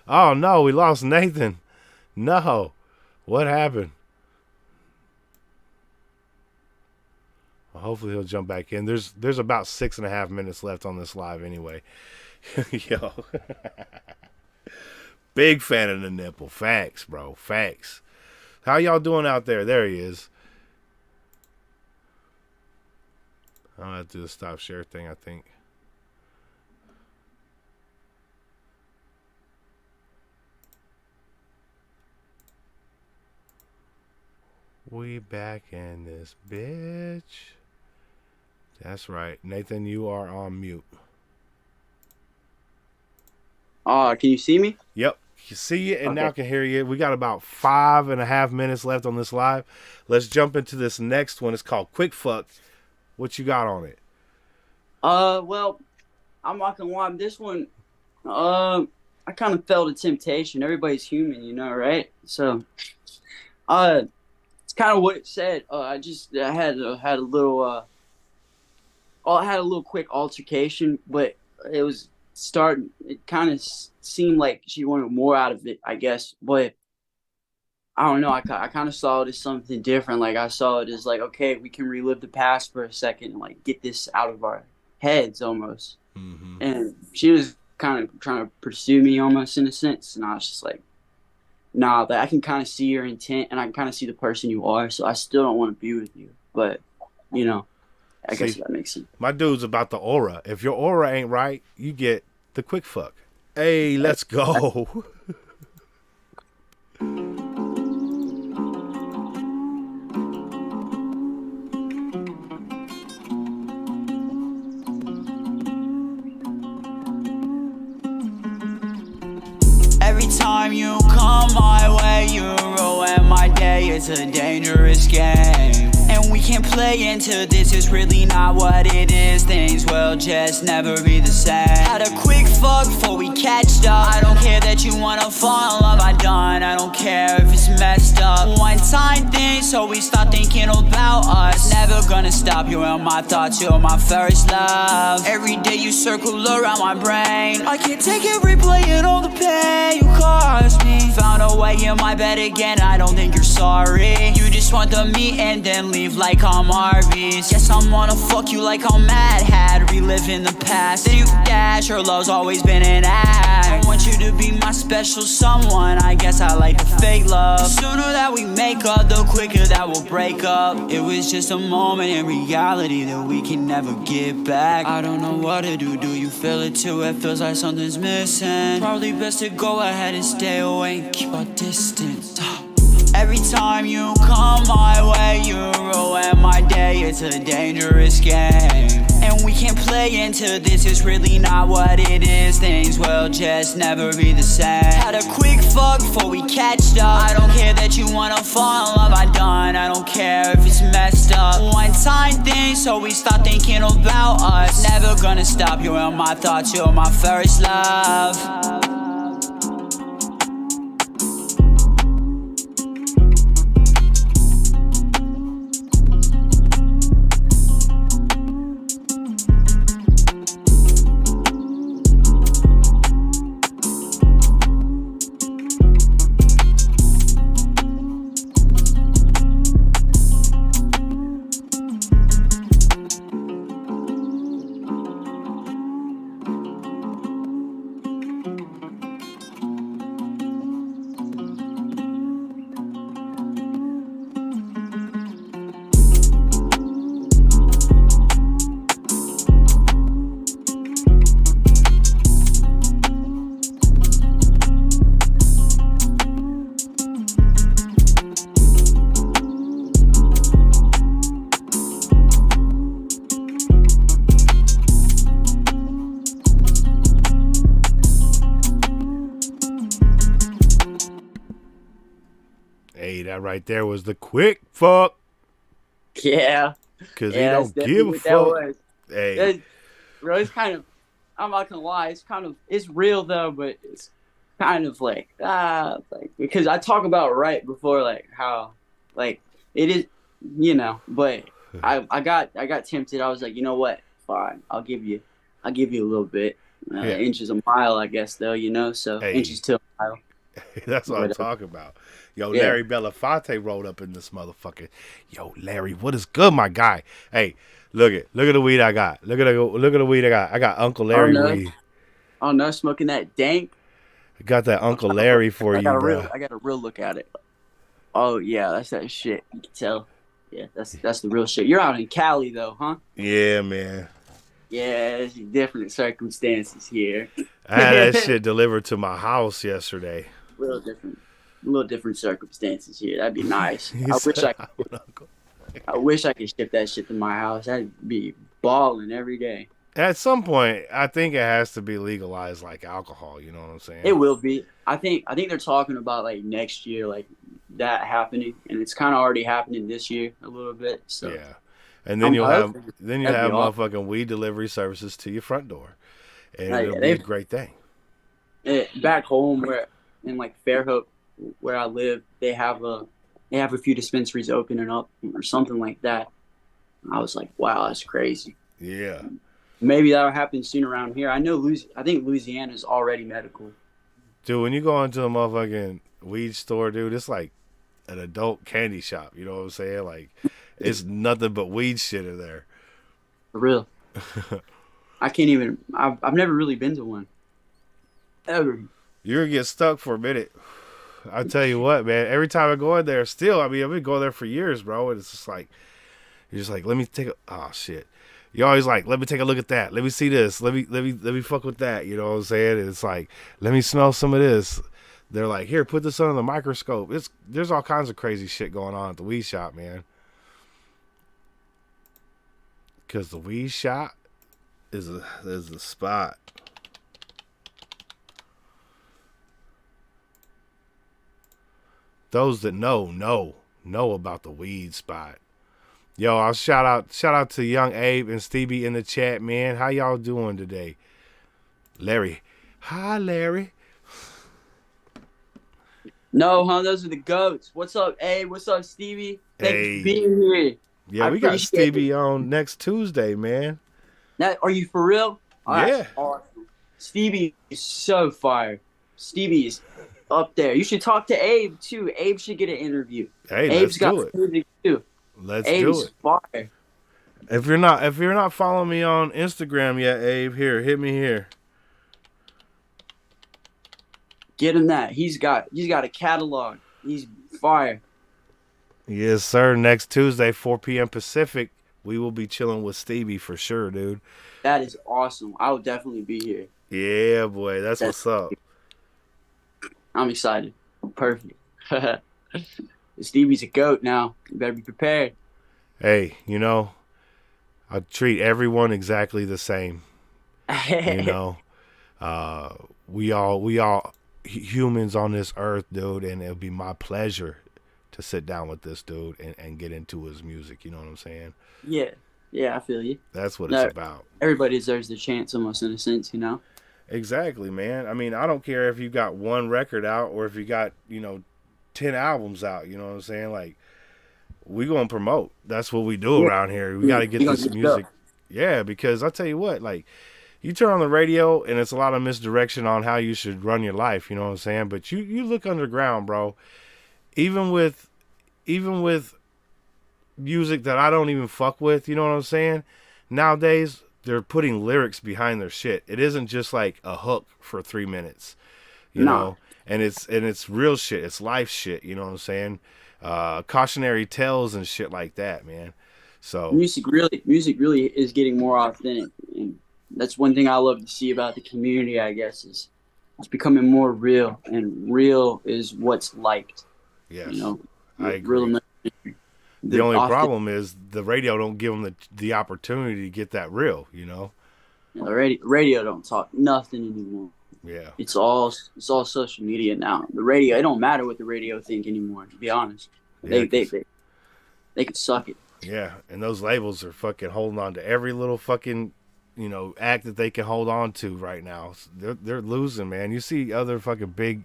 [SPEAKER 2] Oh, no, we lost Nathan. No. What happened? Well, hopefully he'll jump back in. There's about 6.5 minutes left on this live anyway. Yo. Big fan of the nipple. Facts, bro. Facts. How y'all doing out there? There he is. I'll have to do the stop share thing, I think. We back in this bitch. That's right. Nathan, you are on mute.
[SPEAKER 3] Can you see me?
[SPEAKER 2] Yep. You see you and now can hear you. We got about 5.5 minutes left on this live. Let's jump into this next one. It's called Quick Fuck. What you got on it?
[SPEAKER 3] Well, I'm not gonna lie. This one, I kind of felt a temptation. Everybody's human, you know, right? So, it's kind of what it said. I had a little, I had a little quick altercation, but it was starting. It kind of seemed like she wanted more out of it, I guess, but. I don't know. I kind of saw it as something different. Like I saw it as like, okay, we can relive the past for a second and like get this out of our heads almost. Mm-hmm. And she was kind of trying to pursue me almost in a sense. And I was just like, nah, but I can kind of see your intent and I can kind of see the person you are. So I still don't want to be with you. But, you know, I guess that makes sense.
[SPEAKER 2] My dude's about the aura. If your aura ain't right, you get the quick fuck. Hey, let's go.
[SPEAKER 4] Every time you come my way, you ruin my day. It's a dangerous game, and we can't play into this. It's really not what it is. Things will just never be the same. Had a quick fuck before we catched up. I don't care that you wanna fall in love. I don't care if it's messed up. One time thing, so we start thinking about us. Never gonna stop. You're in my thoughts. You're my first love. Every day you circle around my brain. I can't take it, replaying all the pain you caused me. Found a way in my bed again. I don't think you're sorry. You just want the meat and then leave like I'm Arby's. Yes, I'm gonna fuck you like I'm Mad Hat, reliving the past. Then you dash. Your love's always been an act. I want you to be my special someone. I guess I like the fake love. The sooner that we make up, the quicker that we'll break up. It was just a moment in reality that we can never get back. I don't know what to do. Do you feel it too? It feels like something's missing. Probably best to go ahead and stay away and keep our distance. Every time you come my way, you ruin my day. It's a dangerous game, and we can't play into this. It's really not what it is. Things will just never be the same. Had a quick fuck before we catched up. I don't care that you wanna fall in love. I don't care if it's messed up. One time thing, so we start thinking about us. Never gonna stop. You're in my thoughts. You're my first love.
[SPEAKER 2] Hey, that right there was the quick fuck.
[SPEAKER 3] Yeah.
[SPEAKER 2] Because
[SPEAKER 3] Yeah,
[SPEAKER 2] he don't give a fuck. Hey.
[SPEAKER 3] Bro, it's kind of, I'm not gonna lie, it's real though, but it's kind of like, because I talk about right before, like, how, like, it is, but I got tempted. I was like, you know what? Fine. I'll give you a little bit. Inches a mile, I guess, though, so inches to a mile.
[SPEAKER 2] That's what I'm talking about. Yo, Larry Belafonte rolled up in this motherfucker. Yo, Larry, what is good, my guy? Hey, look at the weed I got. Look at the weed I got. I got Uncle Larry weed.
[SPEAKER 3] Oh no, smoking that dank.
[SPEAKER 2] I got that Uncle Larry for you, bro.
[SPEAKER 3] I got a real look at it. Oh yeah, that's that shit. You can tell. Yeah, that's the real shit. You're out in Cali though, huh?
[SPEAKER 2] Yeah, man.
[SPEAKER 3] Yeah, there's different circumstances here.
[SPEAKER 2] I had that shit delivered to my house yesterday.
[SPEAKER 3] Little different circumstances here. That'd be nice. I wish I could ship that shit to my house. I'd be balling every day.
[SPEAKER 2] At some point, I think it has to be legalized like alcohol. You know what I'm saying?
[SPEAKER 3] It will be. I think they're talking about like next year, like that happening, and it's kind of already happening this year a little bit. So
[SPEAKER 2] yeah, and then you'll have motherfucking weed delivery services to your front door, and it'll be a great thing.
[SPEAKER 3] Back home, where in like Fairhope, where I live, they have a few dispensaries opening up or something like that. I was like, wow, that's crazy.
[SPEAKER 2] Yeah.
[SPEAKER 3] Maybe that'll happen soon around here. I think Louisiana is already medical.
[SPEAKER 2] Dude, when you go into a motherfucking weed store, dude, it's like an adult candy shop. You know what I'm saying? Like, it's nothing but weed shit in there.
[SPEAKER 3] For real. I can't even. I've never really been to one. Ever.
[SPEAKER 2] You're gonna get stuck for a minute. I tell you what, man. Every time I go in there, still, I've been going there for years, bro. And it's just like, You're just like, let me take a, oh shit. You're always like, let me take a look at that. Let me see this. Let me fuck with that. You know what I'm saying? And it's like, let me smell some of this. They're like, here, put this under the microscope. There's all kinds of crazy shit going on at the weed shop, man. Cause the weed shop is a spot. Those that know about the weed spot. Yo, I'll shout out to Young Abe and Stevie in the chat, man. How y'all doing today? Larry. Hi, Larry.
[SPEAKER 3] No, huh? Those are the goats. What's up, Abe? What's up, Stevie? Thanks for being here.
[SPEAKER 2] Yeah, we got Stevie on next Tuesday, man.
[SPEAKER 3] Now, are you for real? Oh,
[SPEAKER 2] yeah.
[SPEAKER 3] That's awesome. Stevie is so fire. Stevie is up there. You should talk to Abe too. Abe should get an interview.
[SPEAKER 2] Hey,
[SPEAKER 3] Abe's
[SPEAKER 2] let's do
[SPEAKER 3] got
[SPEAKER 2] it.
[SPEAKER 3] music too.
[SPEAKER 2] Let's
[SPEAKER 3] Abe's
[SPEAKER 2] do it.
[SPEAKER 3] Fire.
[SPEAKER 2] If you're not following me on Instagram yet, Abe, here, hit me here.
[SPEAKER 3] Get him that. He's got a catalog. He's fire.
[SPEAKER 2] Yes, sir. Next Tuesday, 4 p.m. Pacific, we will be chilling with Stevie for sure, dude.
[SPEAKER 3] That is awesome. I will definitely be here.
[SPEAKER 2] Yeah, boy. That's what's up.
[SPEAKER 3] I'm excited. Perfect. Stevie's a goat now. You better be prepared.
[SPEAKER 2] Hey, you know, I treat everyone exactly the same. You know, we all humans on this earth, dude, and it'll be my pleasure to sit down with this dude and get into his music. You know what I'm saying?
[SPEAKER 3] Yeah, I feel you.
[SPEAKER 2] That's what it's about.
[SPEAKER 3] Everybody deserves the chance, almost in a sense, you know.
[SPEAKER 2] Exactly, man. I mean, I don't care if you got one record out or if you got 10 albums out. You know what I'm saying? Like, we gonna promote. That's what we do around here. We gotta get this music. Yeah, because I tell you what, like, you turn on the radio and it's a lot of misdirection on how you should run your life. You know what I'm saying? But you look underground, bro. Even with music that I don't even fuck with, you know what I'm saying? Nowadays, they're putting lyrics behind their shit. It isn't just like a hook for 3 minutes, you know? And it's real shit. It's life shit, you know what I'm saying? Cautionary tales and shit like that, man. So
[SPEAKER 3] music really is getting more authentic, and that's one thing I love to see about the community, I guess, is it's becoming more real, and real is what's liked.
[SPEAKER 2] Yes,
[SPEAKER 3] you know,
[SPEAKER 2] I agree.
[SPEAKER 3] Real.
[SPEAKER 2] The only problem is the radio don't give them the opportunity to get that real, you know.
[SPEAKER 3] The radio don't talk nothing anymore.
[SPEAKER 2] Yeah,
[SPEAKER 3] it's all social media now. The radio, it don't matter what the radio think anymore. To be honest,
[SPEAKER 2] yeah,
[SPEAKER 3] they could suck it.
[SPEAKER 2] Yeah, and those labels are fucking holding on to every little fucking act that they can hold on to right now. They're losing, man. You see other fucking big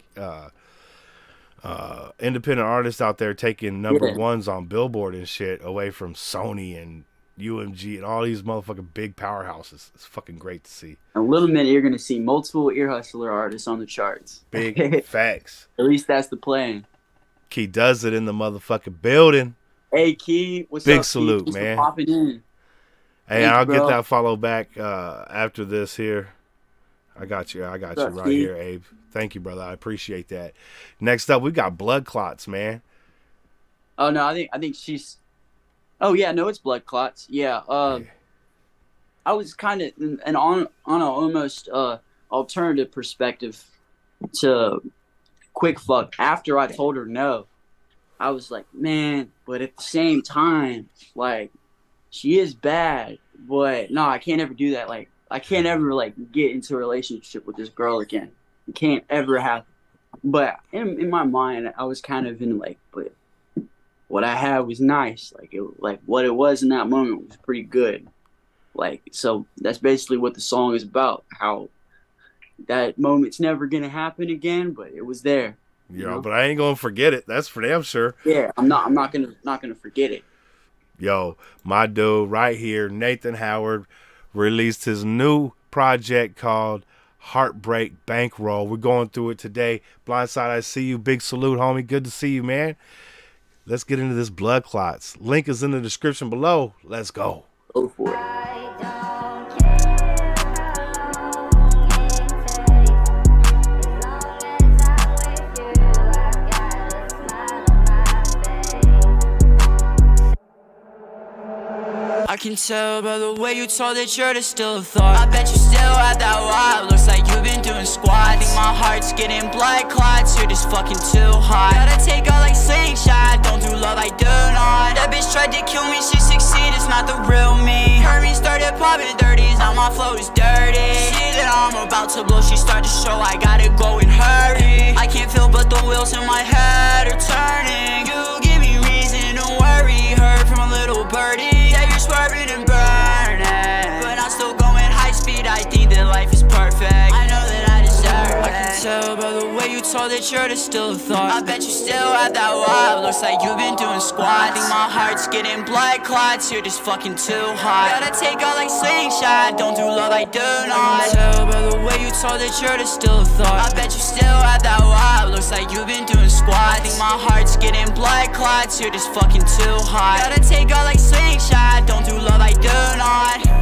[SPEAKER 2] independent artists out there taking number ones on Billboard and shit away from Sony and UMG and all these motherfucking big powerhouses. It's fucking great to see.
[SPEAKER 3] In a little minute, you're gonna see multiple Ear Hustler artists on the charts.
[SPEAKER 2] Big facts.
[SPEAKER 3] At least that's the plan.
[SPEAKER 2] Key does it in the motherfucking building.
[SPEAKER 3] Hey Key, what's
[SPEAKER 2] big
[SPEAKER 3] up?
[SPEAKER 2] salute,
[SPEAKER 3] Key?
[SPEAKER 2] man.
[SPEAKER 3] Popping in.
[SPEAKER 2] Hey, I'll get that follow back after this here. I got you right here, Abe. Thank you, brother. I appreciate that. Next up, we got Blood Clots, man.
[SPEAKER 3] Oh no, I think she's. Oh yeah, no, it's Blood Clots. Yeah. I was kind of on an almost alternative perspective to Quick Fuck. After I told her no, I was like, man, but at the same time, like, she is bad, but no, I can't ever do that. Like, I can't ever get into a relationship with this girl again. It can't ever happen. But in my mind, I was kind of in but what I had was nice. What it was in that moment was pretty good. So that's basically what the song is about. How that moment's never gonna happen again, but it was there.
[SPEAKER 2] Yo, but I ain't gonna forget it. That's for damn sure.
[SPEAKER 3] Yeah, I'm not gonna forget it.
[SPEAKER 2] Yo, my dude right here, Nathan Howard, released his new project called Heartbreak Bankroll. We're going through it today. Blindside, I see you. Big salute, homie. Good to see you, man. Let's get into this Blood Clots. Link is in the description below. Let's go.
[SPEAKER 3] Go for it.
[SPEAKER 4] can tell by the way you told that you're still a thought. I bet you still have that vibe. Looks like you've been doing squats. Think my heart's getting blood clots. You're just fucking too hot. Gotta take out like slingshot. Don't do love, I do not. That bitch tried to kill me, she succeeded. It's not the real me. Heard me started popping 30s. Now my flow is dirty. See that I'm about to blow. She started to show. I gotta go and hurry. I can't feel but the wheels in my head are turning. You give me reason to worry. Heard from a little birdie that you're swerving and burning, but I'm still going high speed. I think that life is perfect. I know that I deserve it. I can tell by the way you told that you're still a thought. I bet you still have that vibe. Looks like you've been doing squats. Think my heart's getting blood clots. You're just fucking too hot. Gotta take out like slingshot. Don't do love, I do not. I can tell by the way you told that you're still a thought. I bet you still have that vibe. Looks like you've been doing squats. Think my heart's getting blood clots. You're just fucking too hot. Gotta take out like slingshot. Don't do love, I do not.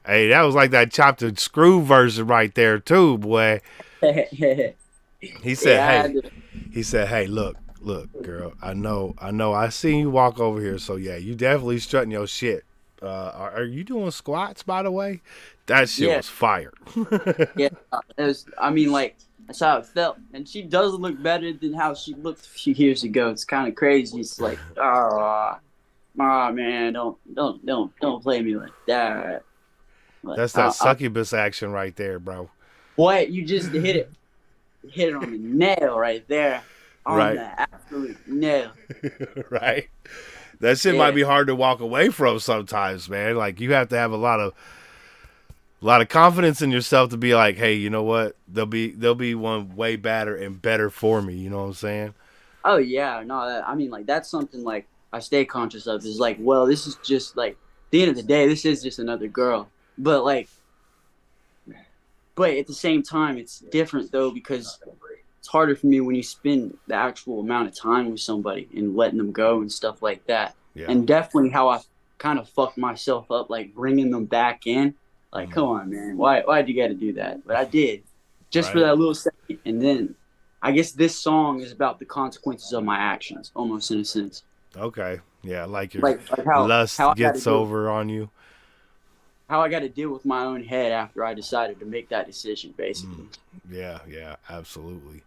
[SPEAKER 2] Hey, that was like that chopped and screw version right there too, boy. He said, hey, look, girl, I know, I seen you walk over here, so yeah, you definitely strutting your shit. Are you doing squats, by the way? That shit was fire.
[SPEAKER 3] Yeah, it was, I mean, like, that's how it felt. And she does look better than how she looked a few years ago. It's kind of crazy. It's like, man, don't play me like that. But,
[SPEAKER 2] that's that succubus action right there, bro.
[SPEAKER 3] Boy, you just hit it on the nail right there. On
[SPEAKER 2] Right.
[SPEAKER 3] the absolute nail.
[SPEAKER 2] Right. That shit might be hard to walk away from sometimes, man. Like, you have to have a lot of confidence in yourself to be like, hey, you know what? There'll be one way better and better for me. You know what I'm saying?
[SPEAKER 3] Oh yeah, no, I mean, like, that's something like I stay conscious of. Is like, well, this is just like, at the end of the day, this is just another girl. But at the same time, it's different though, because it's harder for me when you spend the actual amount of time with somebody and letting them go and stuff like that.
[SPEAKER 2] Yeah.
[SPEAKER 3] And definitely how I kind of fucked myself up, like bringing them back in. Like, come on, man, why'd you got to do that? But I did, just for that little second. And then I guess this song is about the consequences of my actions, almost in a sense.
[SPEAKER 2] Okay. Yeah, like your
[SPEAKER 3] how
[SPEAKER 2] lust
[SPEAKER 3] I gotta
[SPEAKER 2] gets
[SPEAKER 3] do it.
[SPEAKER 2] over on you.
[SPEAKER 3] How I got to deal with my own head after I decided to make that decision, basically.
[SPEAKER 2] Yeah, absolutely.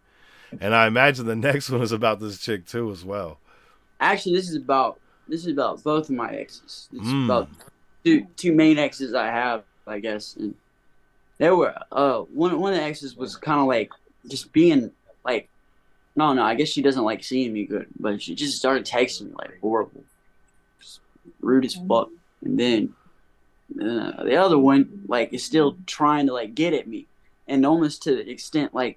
[SPEAKER 2] And I imagine the next one is about this chick too, as well.
[SPEAKER 3] Actually, this is about both of my exes. It's about two main exes I have, I guess. And they were one of the exes was kind of like just being like, no, I guess she doesn't like seeing me good, but she just started texting me like horrible, just rude as fuck. And then the other one like is still trying to like get at me, and almost to the extent like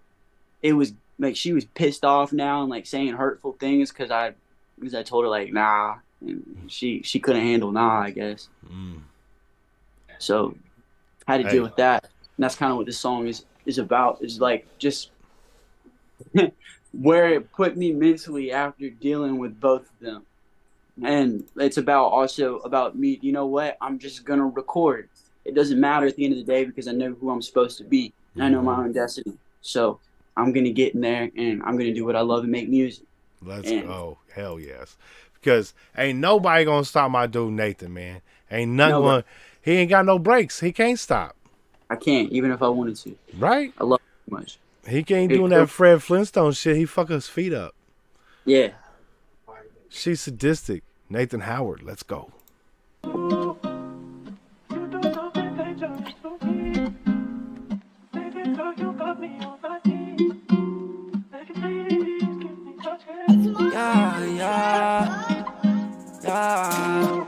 [SPEAKER 3] it was like she was pissed off now and like saying hurtful things because I told her like nah, and she couldn't handle nah, I guess. So I had to deal with that, and that's kind of what this song is about. Is like just where it put me mentally after dealing with both of them. And it's also about me, you know what? I'm just going to record. It doesn't matter at the end of the day because I know who I'm supposed to be. And I know my own destiny. So I'm going to get in there and I'm going to do what I love and make music.
[SPEAKER 2] Let's go. Hell yes. Because ain't nobody going to stop my dude Nathan, man. Ain't nothing going. He ain't got no brakes. He can't stop.
[SPEAKER 3] I can't, even if I wanted to.
[SPEAKER 2] Right?
[SPEAKER 3] I love him too much.
[SPEAKER 2] He can't doing that Fred Flintstone shit. He fuck his feet up.
[SPEAKER 3] Yeah.
[SPEAKER 2] She's sadistic. Nathan Howard, let's go.
[SPEAKER 4] Yeah, yeah, yeah.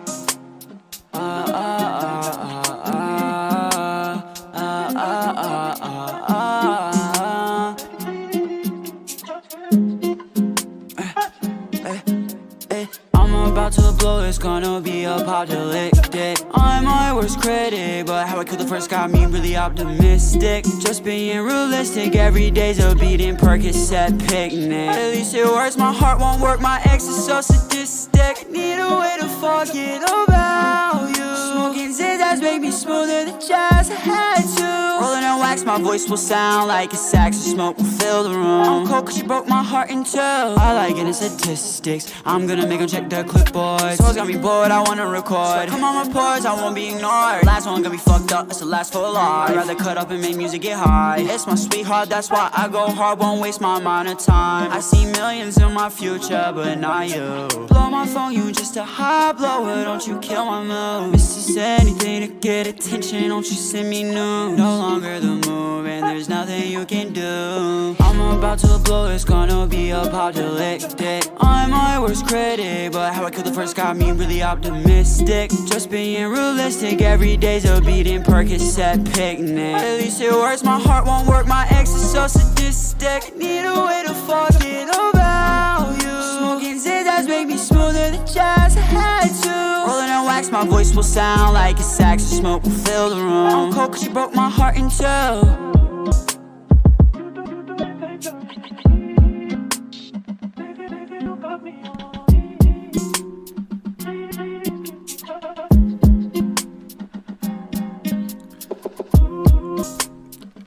[SPEAKER 4] I'm about to blow, it's gonna be apocalyptic. I'm my worst critic, but how I killed the first got me really optimistic. Just being realistic, every day's a beating Percocet picnic. At least it works, my heart won't work, my ex is so sadistic. Need a way to forget about you. Smoking zigzags make me smoother than jazz, I had to. Rolling on wax, my voice will sound like a sax, and smoke will fill the room. I'm cold cause you broke my heart in two. I like getting statistics, I'm gonna make them check the clipboard. Soul's got me bored, I wanna record. Come on reports, I won't be ignored. Last one gonna be fucked up, it's the last for life. I'd rather cut up and make music get high. It's my sweetheart, that's why I go hard, won't waste my amount of time. I see millions in my future, but not you. Blow my phone, you just a high blower, don't you kill my mood. This is anything to get attention, don't you send me nude. No longer the move, and there's nothing you can do. I'm about to blow, it's gonna be apocalyptic. I'm my worst critic, but how I killed the first got me really optimistic. Just being realistic, every day's a beating Percocet picnic. At least it works, my heart won't work, my ex is so sadistic. Need a way to forget about you. Smoking zigzags make me smoother than jazz, I had to. Rolling on wax, my voice will sound like a sax, and smoke will fill the room. I'm cold cause you broke my heart in two.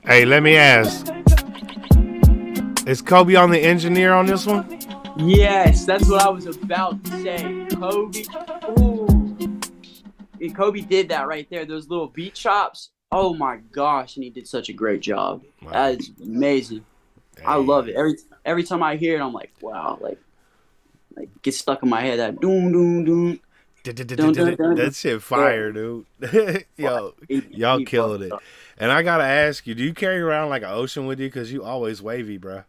[SPEAKER 2] Hey, let me ask. Is Kobe on the engineer on this one?
[SPEAKER 3] Yes, that's what I was about to say. Kobe. Ooh. And Kobe did that right there. Those little beat chops. Oh my gosh, and he did such a great job.
[SPEAKER 2] Wow.
[SPEAKER 3] That is amazing.
[SPEAKER 2] Dang.
[SPEAKER 3] I love it. Every time I hear it, I'm like, wow, like gets stuck in my head. That doom doom doom.
[SPEAKER 2] That shit fire, dude. Yo, y'all killed it. And I gotta ask you, do you carry around like an ocean with you? Cause you always wavy, bro.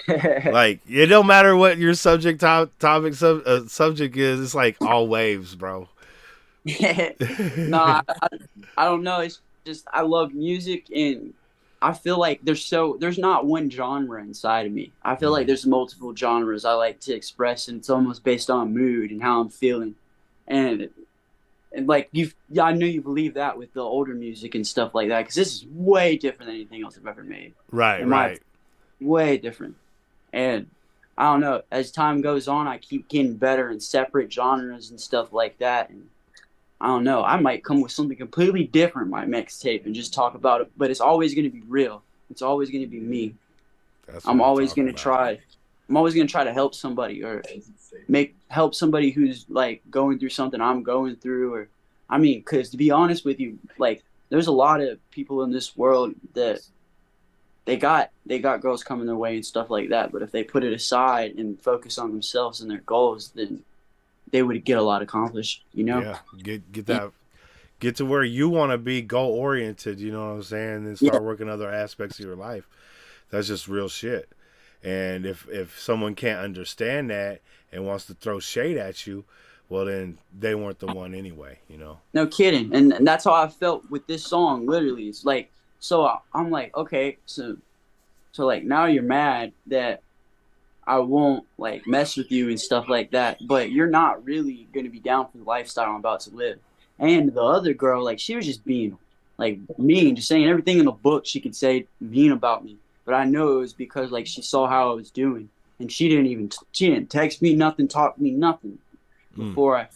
[SPEAKER 2] Like it don't matter what your subject subject is. It's like all waves, bro.
[SPEAKER 3] No, I don't know. It's just I love music, and I feel like there's not one genre inside of me. I feel like there's multiple genres I like to express, and it's almost based on mood and how I'm feeling. And like I know you believe that with the older music and stuff like that, because this is way different than anything else I've ever made.
[SPEAKER 2] Right.
[SPEAKER 3] Way different. And I don't know, as time goes on, I keep getting better in separate genres and stuff like that. And I don't know, I might come with something completely different, my mixtape, and just talk about it. But it's always going to be real. It's always going to be me. I'm always going to try. I'm always going to try to help somebody, or help somebody who's like going through something I'm going through. Or I mean, because to be honest with you, like there's a lot of people in this world that they got girls coming their way and stuff like that. But if they put it aside and focus on themselves and their goals, then they would get a lot accomplished, you know?
[SPEAKER 2] Yeah, get to where you want to be, goal oriented, you know what I'm saying? And start working other aspects of your life. That's just real shit. And if someone can't understand that and wants to throw shade at you, well, then they weren't the one anyway, you know?
[SPEAKER 3] No kidding. And that's how I felt with this song, literally. It's like, so I'm like, okay, so like now you're mad that I won't like mess with you and stuff like that, but you're not really going to be down for the lifestyle I'm about to live. And the other girl, like she was just being like mean, just saying everything in the book she could say mean about me. But I know it was because like she saw how I was doing, and she didn't text me nothing, talk to me nothing before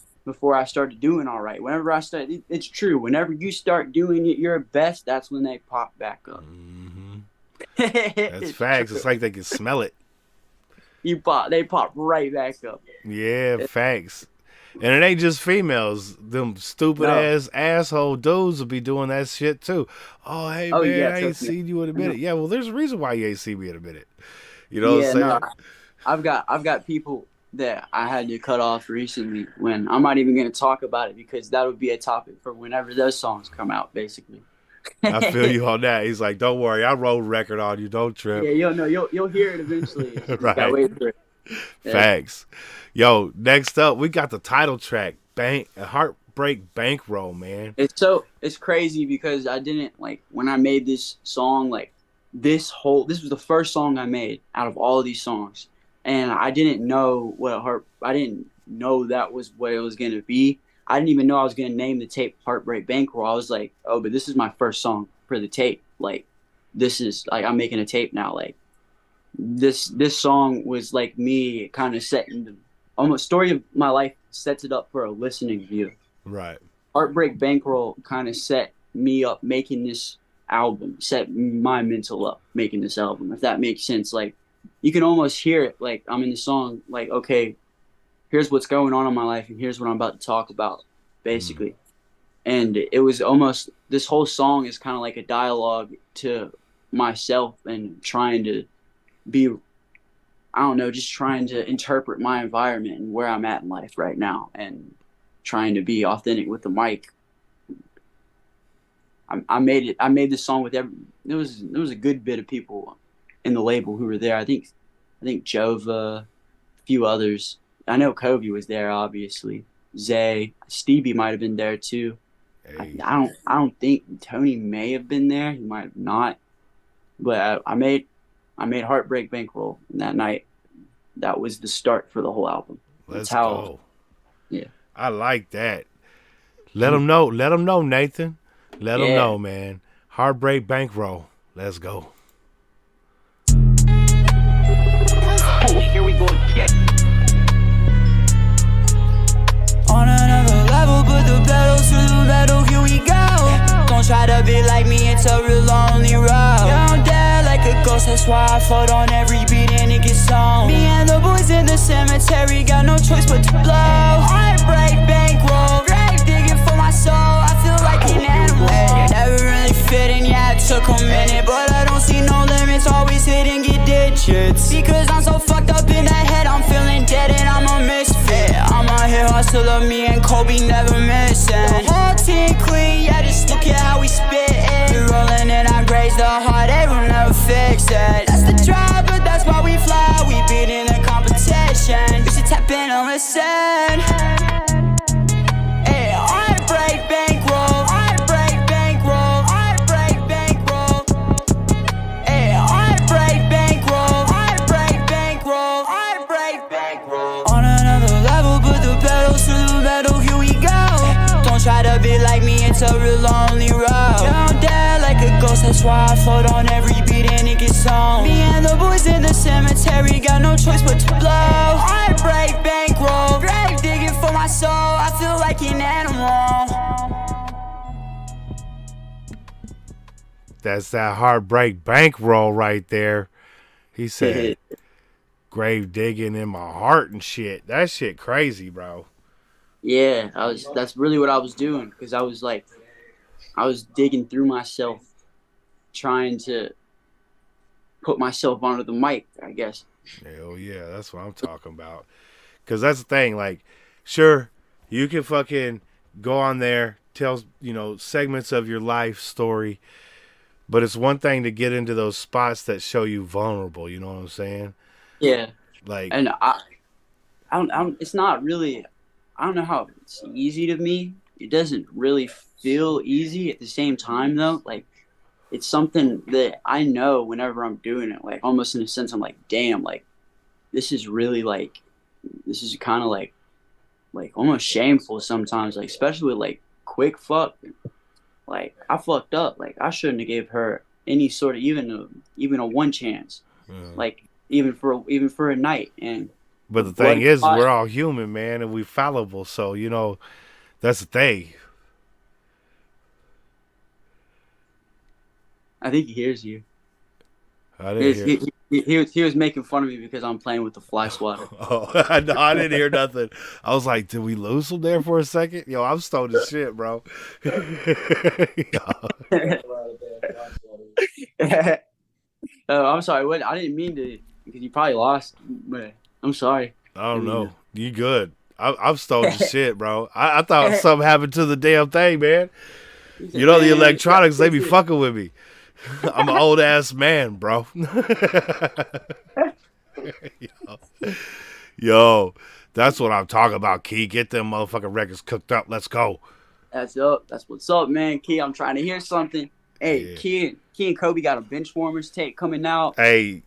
[SPEAKER 3] I started doing all right. Whenever I start, it's true. Whenever you start doing it your best, that's when they pop back up.
[SPEAKER 2] Mm-hmm. That's facts. It's like they can smell it.
[SPEAKER 3] They pop right back up.
[SPEAKER 2] Yeah, facts. And it ain't just females. Them stupid ass asshole dudes will be doing that shit too. Oh, hey man,
[SPEAKER 3] yeah,
[SPEAKER 2] I ain't seen you in a minute. Yeah, well, there's a reason why you ain't seen me in a minute. You know what I'm saying?
[SPEAKER 3] No, I've got people that I had to cut off recently. When I'm not even gonna talk about it because that would be a topic for whenever those songs come out, basically.
[SPEAKER 2] I feel you on that. He's like, don't worry, I rolled record on you. Don't trip.
[SPEAKER 3] Yeah, you'll hear it eventually. You just gotta
[SPEAKER 2] Right.
[SPEAKER 3] wait for it. Yeah.
[SPEAKER 2] Facts. Yo, next up, we got the title track, Heartbreak Bankroll, man.
[SPEAKER 3] It's crazy because I didn't like when I made this song, like this was the first song I made out of all of these songs. And I didn't know I didn't know that was what it was gonna be. I didn't even know I was gonna name the tape Heartbreak Bankroll. I was like, oh, but this is my first song for the tape. Like this is like I'm making a tape now. Like this song was like me kind of setting the almost story of my life sets it up for a listening view.
[SPEAKER 2] Right.
[SPEAKER 3] Heartbreak Bankroll kind of set me up making this album, set my mental up making this album, if that makes sense. Like you can almost hear it, like I'm in the song, like, okay, here's what's going on in my life and here's what I'm about to talk about, basically. And it was almost, this whole song is kind of like a dialogue to myself and trying to be, I don't know, just trying to interpret my environment and where I'm at in life right now and trying to be authentic with the mic. I made this song with there was a good bit of people in the label who were there. I think Jova, a few others. I know Kobe was there, obviously. Zay, Stevie might have been there too.
[SPEAKER 2] Hey.
[SPEAKER 3] I don't think Tony may have been there. He might have not. But I made Heartbreak Bankroll that night. That was the start for the whole album.
[SPEAKER 2] Let's
[SPEAKER 3] That's how.
[SPEAKER 2] go.
[SPEAKER 3] Yeah.
[SPEAKER 2] I like that. Let them know. Let them know, Nathan. Let them
[SPEAKER 3] Yeah.
[SPEAKER 2] know, man. Heartbreak Bankroll. Let's go.
[SPEAKER 1] Here we go again.
[SPEAKER 4] On another level, put the pedal to the metal, here we go. Don't try to be like me, it's a real lonely road. I'm dead like a ghost, that's why I float on every beat and it gets on. Me and the boys in the cemetery, got no choice but to blow. Heartbreak bankroll, grave digging for my soul, I feel like an animal. Never really fitting, yeah, it took a minute, but I don't see no limits, always hit and get digits. Because I'm so fucked up in the head, I'm feeling dead and I'm a misfit. I'm a hit hustler, me and Kobe never missing. The whole team clean, yeah, just look at how we spit it. We're rolling in our graves, the heart, they will never fix it. That's the drive, but that's why we fly, we beat in the competition. We should tap in and listen. Hey, heartbreak bankroll, heartbreak bankroll, heartbreak bankroll. Hey, heartbreak bankroll, heartbreak bankroll, heartbreak bankroll. On another level, put the pedal to the metal, here we go. Don't try to be like me, it's a real lonely road. I'm dead like a ghost, that's why I float on every beat and it gets on. Me and the boys in the cemetery, got no choice but to blow. Heartbreak bankroll, grave digging for my soul, I feel like an animal.
[SPEAKER 2] That's that Heartbreak Bankroll right there. He said, grave digging in my heart and shit. That shit crazy, bro.
[SPEAKER 3] Yeah, that's really what I was doing, because I was digging through myself, trying to put myself onto the mic, I guess.
[SPEAKER 2] Hell yeah, that's what I'm talking about. Because that's the thing, like, sure, you can fucking go on there, tell, segments of your life story, but it's one thing to get into those spots that show you vulnerable, you know what I'm saying?
[SPEAKER 3] Yeah,
[SPEAKER 2] Like,
[SPEAKER 3] and it's not really, I don't know how it's easy to me. It doesn't really feel easy at the same time, though. Like, it's something that I know whenever I'm doing it, like, almost in a sense, I'm like, damn, like, this is really, like, this is kind of, like, almost shameful sometimes, like, especially with, like, quick fuck. Like, I fucked up. Like, I shouldn't have gave her any sort of, even a one chance. Like, even for a night. And
[SPEAKER 2] but the thing is, we're all human, man, and we fallible. So, that's the thing.
[SPEAKER 3] I think he hears you.
[SPEAKER 2] I didn't hear.
[SPEAKER 3] He was making fun of me because I'm playing with the fly swatter.
[SPEAKER 2] Oh, no, I didn't hear nothing. I was like, did we lose him there for a second? Yo, I'm stoned as shit, bro.
[SPEAKER 3] I'm sorry. I didn't mean to, because you probably lost. But I'm sorry.
[SPEAKER 2] I don't know. You good? I've stolen shit, bro. I thought something happened to the damn thing, man. You know the electronics, they be fucking with me. I'm an old ass man, bro. Yo, that's what I'm talking about, Key. Get them motherfucking records cooked up. Let's go.
[SPEAKER 3] That's up. That's what's up, man. Key, I'm trying to hear something. Hey,
[SPEAKER 2] Yeah.
[SPEAKER 3] Key and Kobe got a Benchwarmers tape coming out.
[SPEAKER 2] Hey,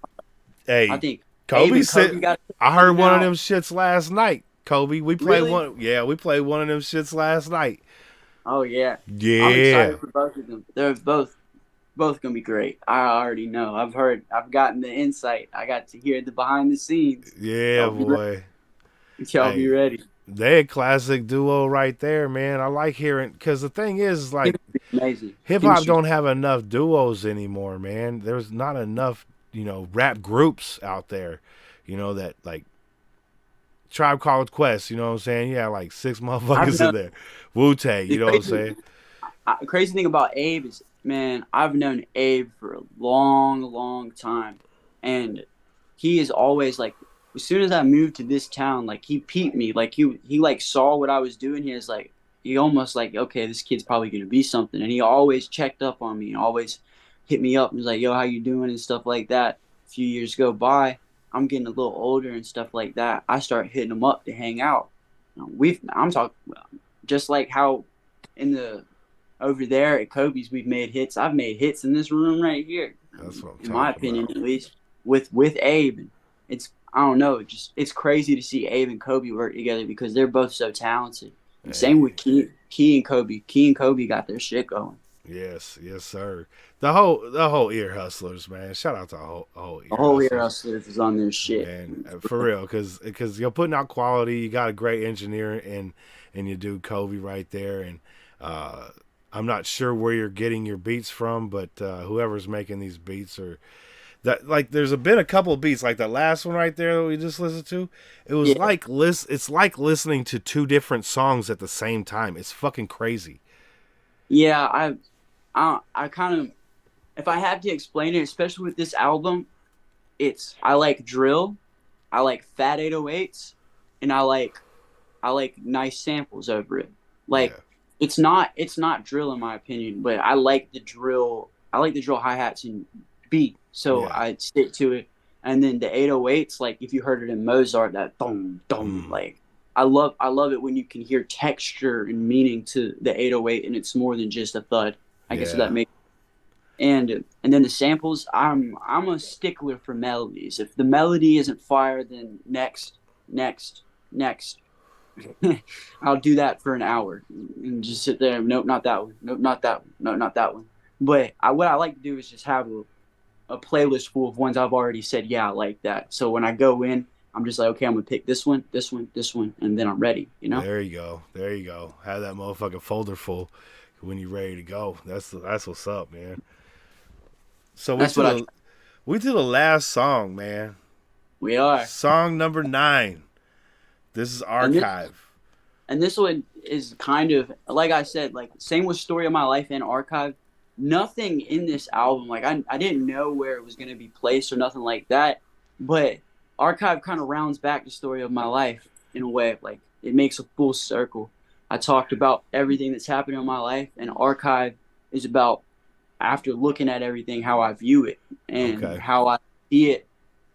[SPEAKER 3] I think
[SPEAKER 2] Kobe
[SPEAKER 3] Abe and
[SPEAKER 2] said.
[SPEAKER 3] got
[SPEAKER 2] I heard one of
[SPEAKER 3] out.
[SPEAKER 2] them shits last night. Kobe, we played
[SPEAKER 3] Really?
[SPEAKER 2] one. Yeah, we played one of them shits last night.
[SPEAKER 3] Oh yeah.
[SPEAKER 2] Yeah.
[SPEAKER 3] I'm excited for both of them. They're both gonna be great. I already know. I've gotten the insight. I got to hear the behind the scenes.
[SPEAKER 2] Yeah,
[SPEAKER 3] Y'all be
[SPEAKER 2] boy.
[SPEAKER 3] Y'all
[SPEAKER 2] Hey.
[SPEAKER 3] be ready.
[SPEAKER 2] They a classic duo right there, man. I like hearing, because the thing is, like,
[SPEAKER 3] Amazing.
[SPEAKER 2] hip hop
[SPEAKER 3] Chemistry.
[SPEAKER 2] don't have enough duos anymore, man. There's not enough, rap groups out there, that like Tribe Called Quest. You know what I'm saying? Yeah, like 6 motherfuckers in there. Wu-Tang. You know what I'm saying?
[SPEAKER 3] Crazy thing about Abe is, man, I've known Abe for a long, long time, and he is always like, as soon as I moved to this town, like he peeped me, like he like saw what I was doing. He almost like, okay, this kid's probably gonna be something, and he always checked up on me and always hit me up and was like, yo, how you doing and stuff like that. A few years go by, I'm getting a little older and stuff like that. I start hitting him up to hang out. I'm talking just like how over there at Kobe's we've made hits. I've made hits in this room right here.
[SPEAKER 2] That's what I'm
[SPEAKER 3] in my
[SPEAKER 2] talking
[SPEAKER 3] opinion,
[SPEAKER 2] about.
[SPEAKER 3] at least with Abe. I don't know, it's crazy to see Abe and Kobe work together because they're both so talented. And same with Key and Kobe. Key and Kobe got their shit going.
[SPEAKER 2] Yes, sir. The whole Ear Hustlers, man. Shout out to the whole Ear
[SPEAKER 3] The whole
[SPEAKER 2] Hustlers.
[SPEAKER 3] Ear Hustlers is on their shit.
[SPEAKER 2] Man, for real, because you're putting out quality. You got a great engineer and you do Kobe right there. And I'm not sure where you're getting your beats from, but whoever's making these beats that, like, been a couple of beats, like that last one right there that we just listened to. It was it's like listening to 2 different songs at the same time. It's fucking crazy.
[SPEAKER 3] Yeah, I kind of, if I had to explain it, especially with this album, I like drill, I like fat 808s, and I like nice samples over it. Like,
[SPEAKER 2] Yeah.
[SPEAKER 3] it's not drill in my opinion, but I like the drill hi-hats and beat, so
[SPEAKER 2] Yeah.
[SPEAKER 3] I stick to it. And then the 808s, like if you heard it in Mozart, that dum dum, like I love it when you can hear texture and meaning to the 808 and it's more than just a thud. I guess
[SPEAKER 2] Yeah.
[SPEAKER 3] that makes. And then the samples, I'm a stickler for melodies. If the melody isn't fire, then next. I'll do that for an hour and just sit there. Nope, not that one. Nope, not that one. No, not that one. But what I like to do is just have a playlist full of ones I've already said, yeah, I like that. So when I go in, I'm just like, okay, I'm gonna pick this one, and then I'm ready.
[SPEAKER 2] There you go. Have that motherfucking folder full when you're ready to go. That's what's up, man. So we did the last song, man.
[SPEAKER 3] We are.
[SPEAKER 2] Song number 9. This is Archive.
[SPEAKER 3] And this one is kind of, like I said, like same with Story of My Life and Archive. Nothing in this album, like I didn't know where it was going to be placed or nothing like that. But Archive kind of rounds back the Story of My Life in a way. Like it makes a full circle. I talked about everything that's happened in my life, and Archive is about, after looking at everything, how I view it and how I see it.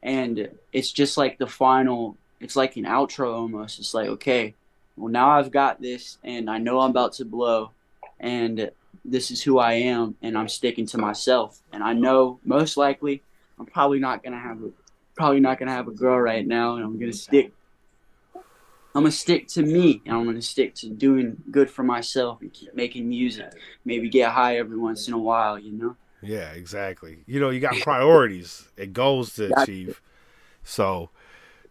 [SPEAKER 3] And it's just like the final, it's like an outro almost. It's like, okay, well, now I've got this and I know I'm about to blow and this is who I am and I'm sticking to myself. And I know most likely I'm probably not going to have a girl right now, and I'm going to stick to me, and I'm going to stick to doing good for myself and keep making music. Maybe get high every once in a while,
[SPEAKER 2] Yeah, exactly. You got priorities and goals to achieve. So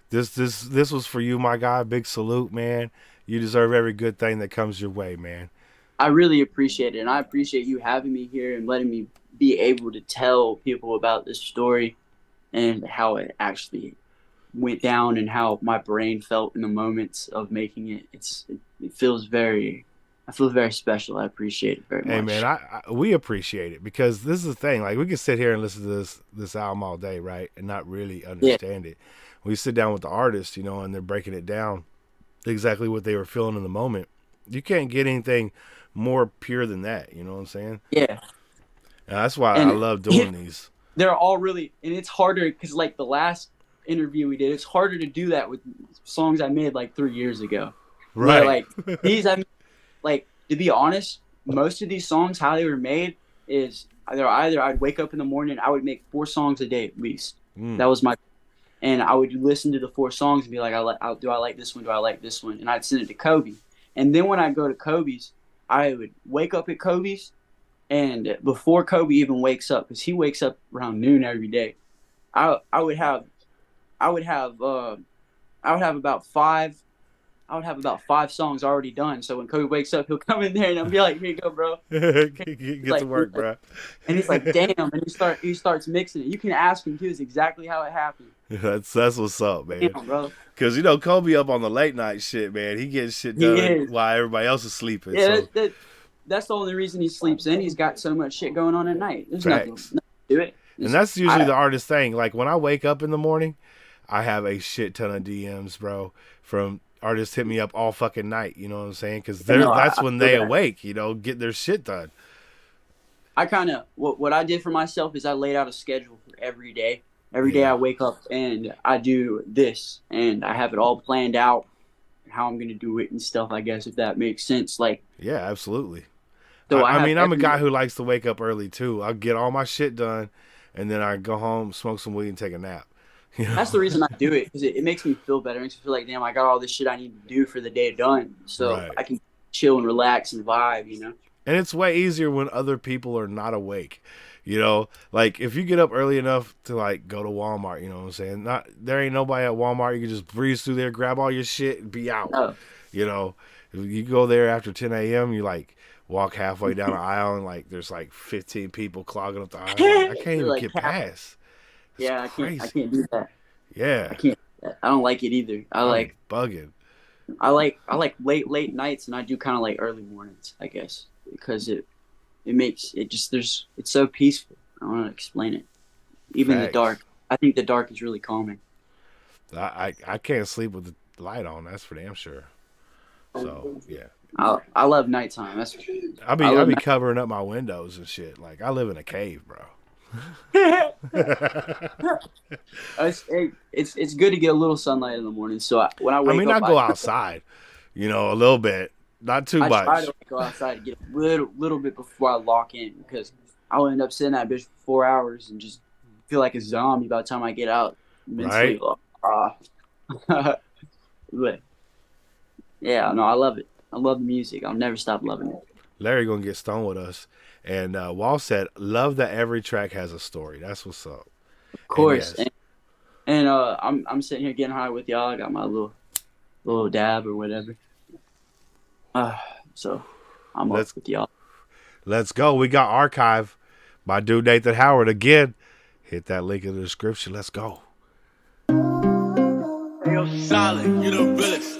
[SPEAKER 2] this was for you, my guy. Big salute, man. You deserve every good thing that comes your way, man.
[SPEAKER 3] I really appreciate it, and I appreciate you having me here and letting me be able to tell people about this story and how it actually went down and how my brain felt in the moments of making it. It feels very, I feel very special. I appreciate it very much.
[SPEAKER 2] Hey man, we appreciate it because this is the thing. Like we can sit here and listen to this album all day, right, and not really understand it. When you sit down with the artist, you know, and they're breaking it down exactly what they were feeling in the moment, you can't get anything more pure than that. You know what I'm saying?
[SPEAKER 3] Yeah.
[SPEAKER 2] And that's why I love doing these.
[SPEAKER 3] They're all really, and it's harder because like the last interview we did, it's harder to do that with songs I made like 3 years ago.
[SPEAKER 2] Right.
[SPEAKER 3] Where, like these, like, to be honest, most of these songs, how they were made is either I'd wake up in the morning, I would make 4 songs a day at least. That was and I would listen to the 4 songs and be like, do I like this one? Do I like this one? And I'd send it to Kobe. And then when I go to Kobe's, I would wake up at Kobe's, and before Kobe even wakes up, because he wakes up around noon every day, I would have about 5 songs already done. So when Kobe wakes up, he'll come in there and I'll be like, "Here you go, bro.
[SPEAKER 2] Get
[SPEAKER 3] like,
[SPEAKER 2] to work, bro."
[SPEAKER 3] And he's like, "Damn!" And he starts mixing it. You can ask him too. It's exactly how it happened.
[SPEAKER 2] That's what's up, man.
[SPEAKER 3] Damn, bro.
[SPEAKER 2] Because you know Kobe up on the late night shit, man. He gets shit done while everybody else is sleeping.
[SPEAKER 3] Yeah,
[SPEAKER 2] so.
[SPEAKER 3] that's the only reason he sleeps in. He's got so much shit going on at night. There's
[SPEAKER 2] Facts.
[SPEAKER 3] nothing to do it.
[SPEAKER 2] And that's usually the artist thing. Like when I wake up in the morning, I have a shit ton of DMs, bro, from artists hit me up all fucking night. You know what I'm saying? Because that's when they awake, you know, get their shit done.
[SPEAKER 3] I kind of, what I did for myself is I laid out a schedule for every day. Every day I wake up and I do this, and I have it all planned out, how I'm going to do it and stuff, I guess, if that makes sense. Like,
[SPEAKER 2] yeah, absolutely.
[SPEAKER 3] So
[SPEAKER 2] I mean, I'm a guy who likes to wake up early too. I'll get all my shit done, and then I go home, smoke some weed, and take a nap. You know?
[SPEAKER 3] That's the reason I do it, because it makes me feel better. It makes me feel like, damn, I got all this shit I need to do for the day done, so I can chill and relax and vibe, you know?
[SPEAKER 2] And it's way easier when other people are not awake. You know, like if you get up early enough to like go to Walmart, you know what I'm saying? There ain't nobody at Walmart. You can just breeze through there, grab all your shit, and be out. Oh. You know, if you go there after 10 a.m., you like walk halfway down the aisle and like there's like 15 people clogging up the aisle. I can't even get past. It's crazy.
[SPEAKER 3] I can't do that.
[SPEAKER 2] Yeah,
[SPEAKER 3] I can't. I don't like it either. I'm
[SPEAKER 2] bugging.
[SPEAKER 3] I like late nights, and I do kind of like early mornings, I guess, because it makes it just it's so peaceful. I don't want to explain it. Even the dark. I think the dark is really calming.
[SPEAKER 2] I can't sleep with the light on. That's for damn sure. So yeah.
[SPEAKER 3] I love nighttime. That's
[SPEAKER 2] I be covering up my windows and shit. Like I live in a cave, bro.
[SPEAKER 3] It's good to get a little sunlight in the morning. So when I wake up,
[SPEAKER 2] I go outside, you know, a little bit. Not too much.
[SPEAKER 3] I try to go outside and get a little bit before I lock in, because I'll end up sitting that bitch for 4 hours and just feel like a zombie by the time I get out.
[SPEAKER 2] Right.
[SPEAKER 3] But yeah, no, I love it. I love the music. I'll never stop loving it.
[SPEAKER 2] Larry gonna get stoned with us, and Wall said, "Love that every track has a story." That's what's up.
[SPEAKER 3] Of course. And I'm sitting here getting high with y'all. I got my little dab or whatever. So I'm up with y'all.
[SPEAKER 2] Let's go. We got Archive by dude Nathan Howard again. Hit that link in the description. Let's go.
[SPEAKER 7] Solid, you the realest.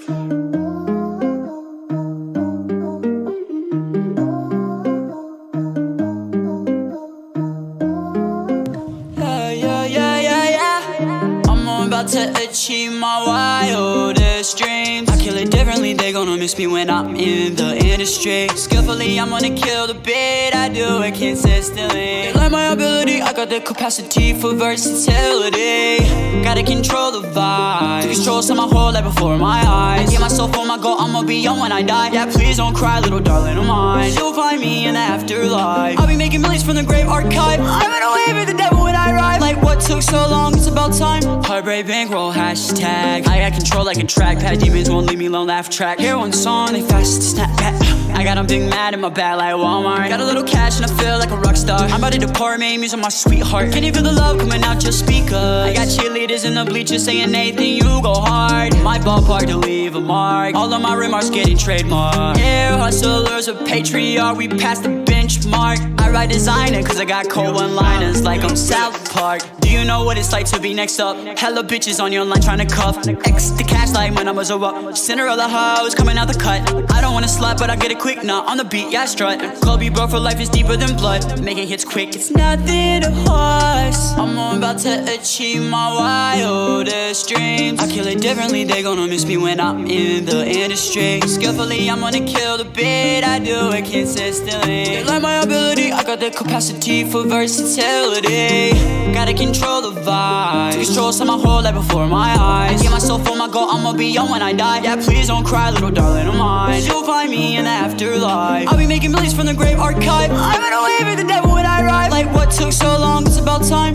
[SPEAKER 4] To achieve my wildest dreams, I kill it differently, they gonna miss me when I'm in the industry. Skillfully, I'm gonna kill the beat, I do it consistently. They like my ability, I got the capacity for versatility. Gotta control the vibe, to control some my whole life before my eyes. Get myself on my goal, I'ma be young when I die. Yeah, please don't cry, little darling of mine. You'll find me in the afterlife. I'll be making millions from the great archive. I'm in a wave of the devil when I ride. Like what took so long, it's about time. Heartbreak bankroll, hashtag. I got control like a trackpad. Demons won't leave me alone, laugh track. Hear one song, they fast to snap back. I got them big mad in my bag like Walmart. Got a little cash and I feel like a rock star. I'm about to depart, making music on my sweetheart. Can you feel the love coming out your speakers? I got cheerleaders in the bleachers saying, Nathan, you go hard. My ballpark to leave a mark. All of my remarks getting trademarked. Air hustlers, a patriarch. We passed the benchmark. I I write designer, cause I got cold one-liners like I'm South Park. Do you know what it's like to be next up? Hella bitches on your line trying to cuff. X the cash like my numbers are up. Cinderella hoes coming out the cut. I don't wanna slut, but I get a quick nut on the beat, yeah I strut. Kobe bro for life is deeper than blood. Making hits quick, it's nothing to horse. I'm all about to achieve my wildest dreams. I kill it differently, they gonna miss me when I'm in the industry. Skillfully, I'm gonna kill the beat, I do it consistently. They like my ability, I got the capacity for versatility. Gotta control the vibe, take control of my whole life before my eyes. I get myself on my goal, I'ma be young when I die. Yeah, please don't cry, little darling of mine. You'll find me in the afterlife. I'll be making millions from the grave archive. I'm gonna wave at the devil when I ride. Like what took so long, it's about time.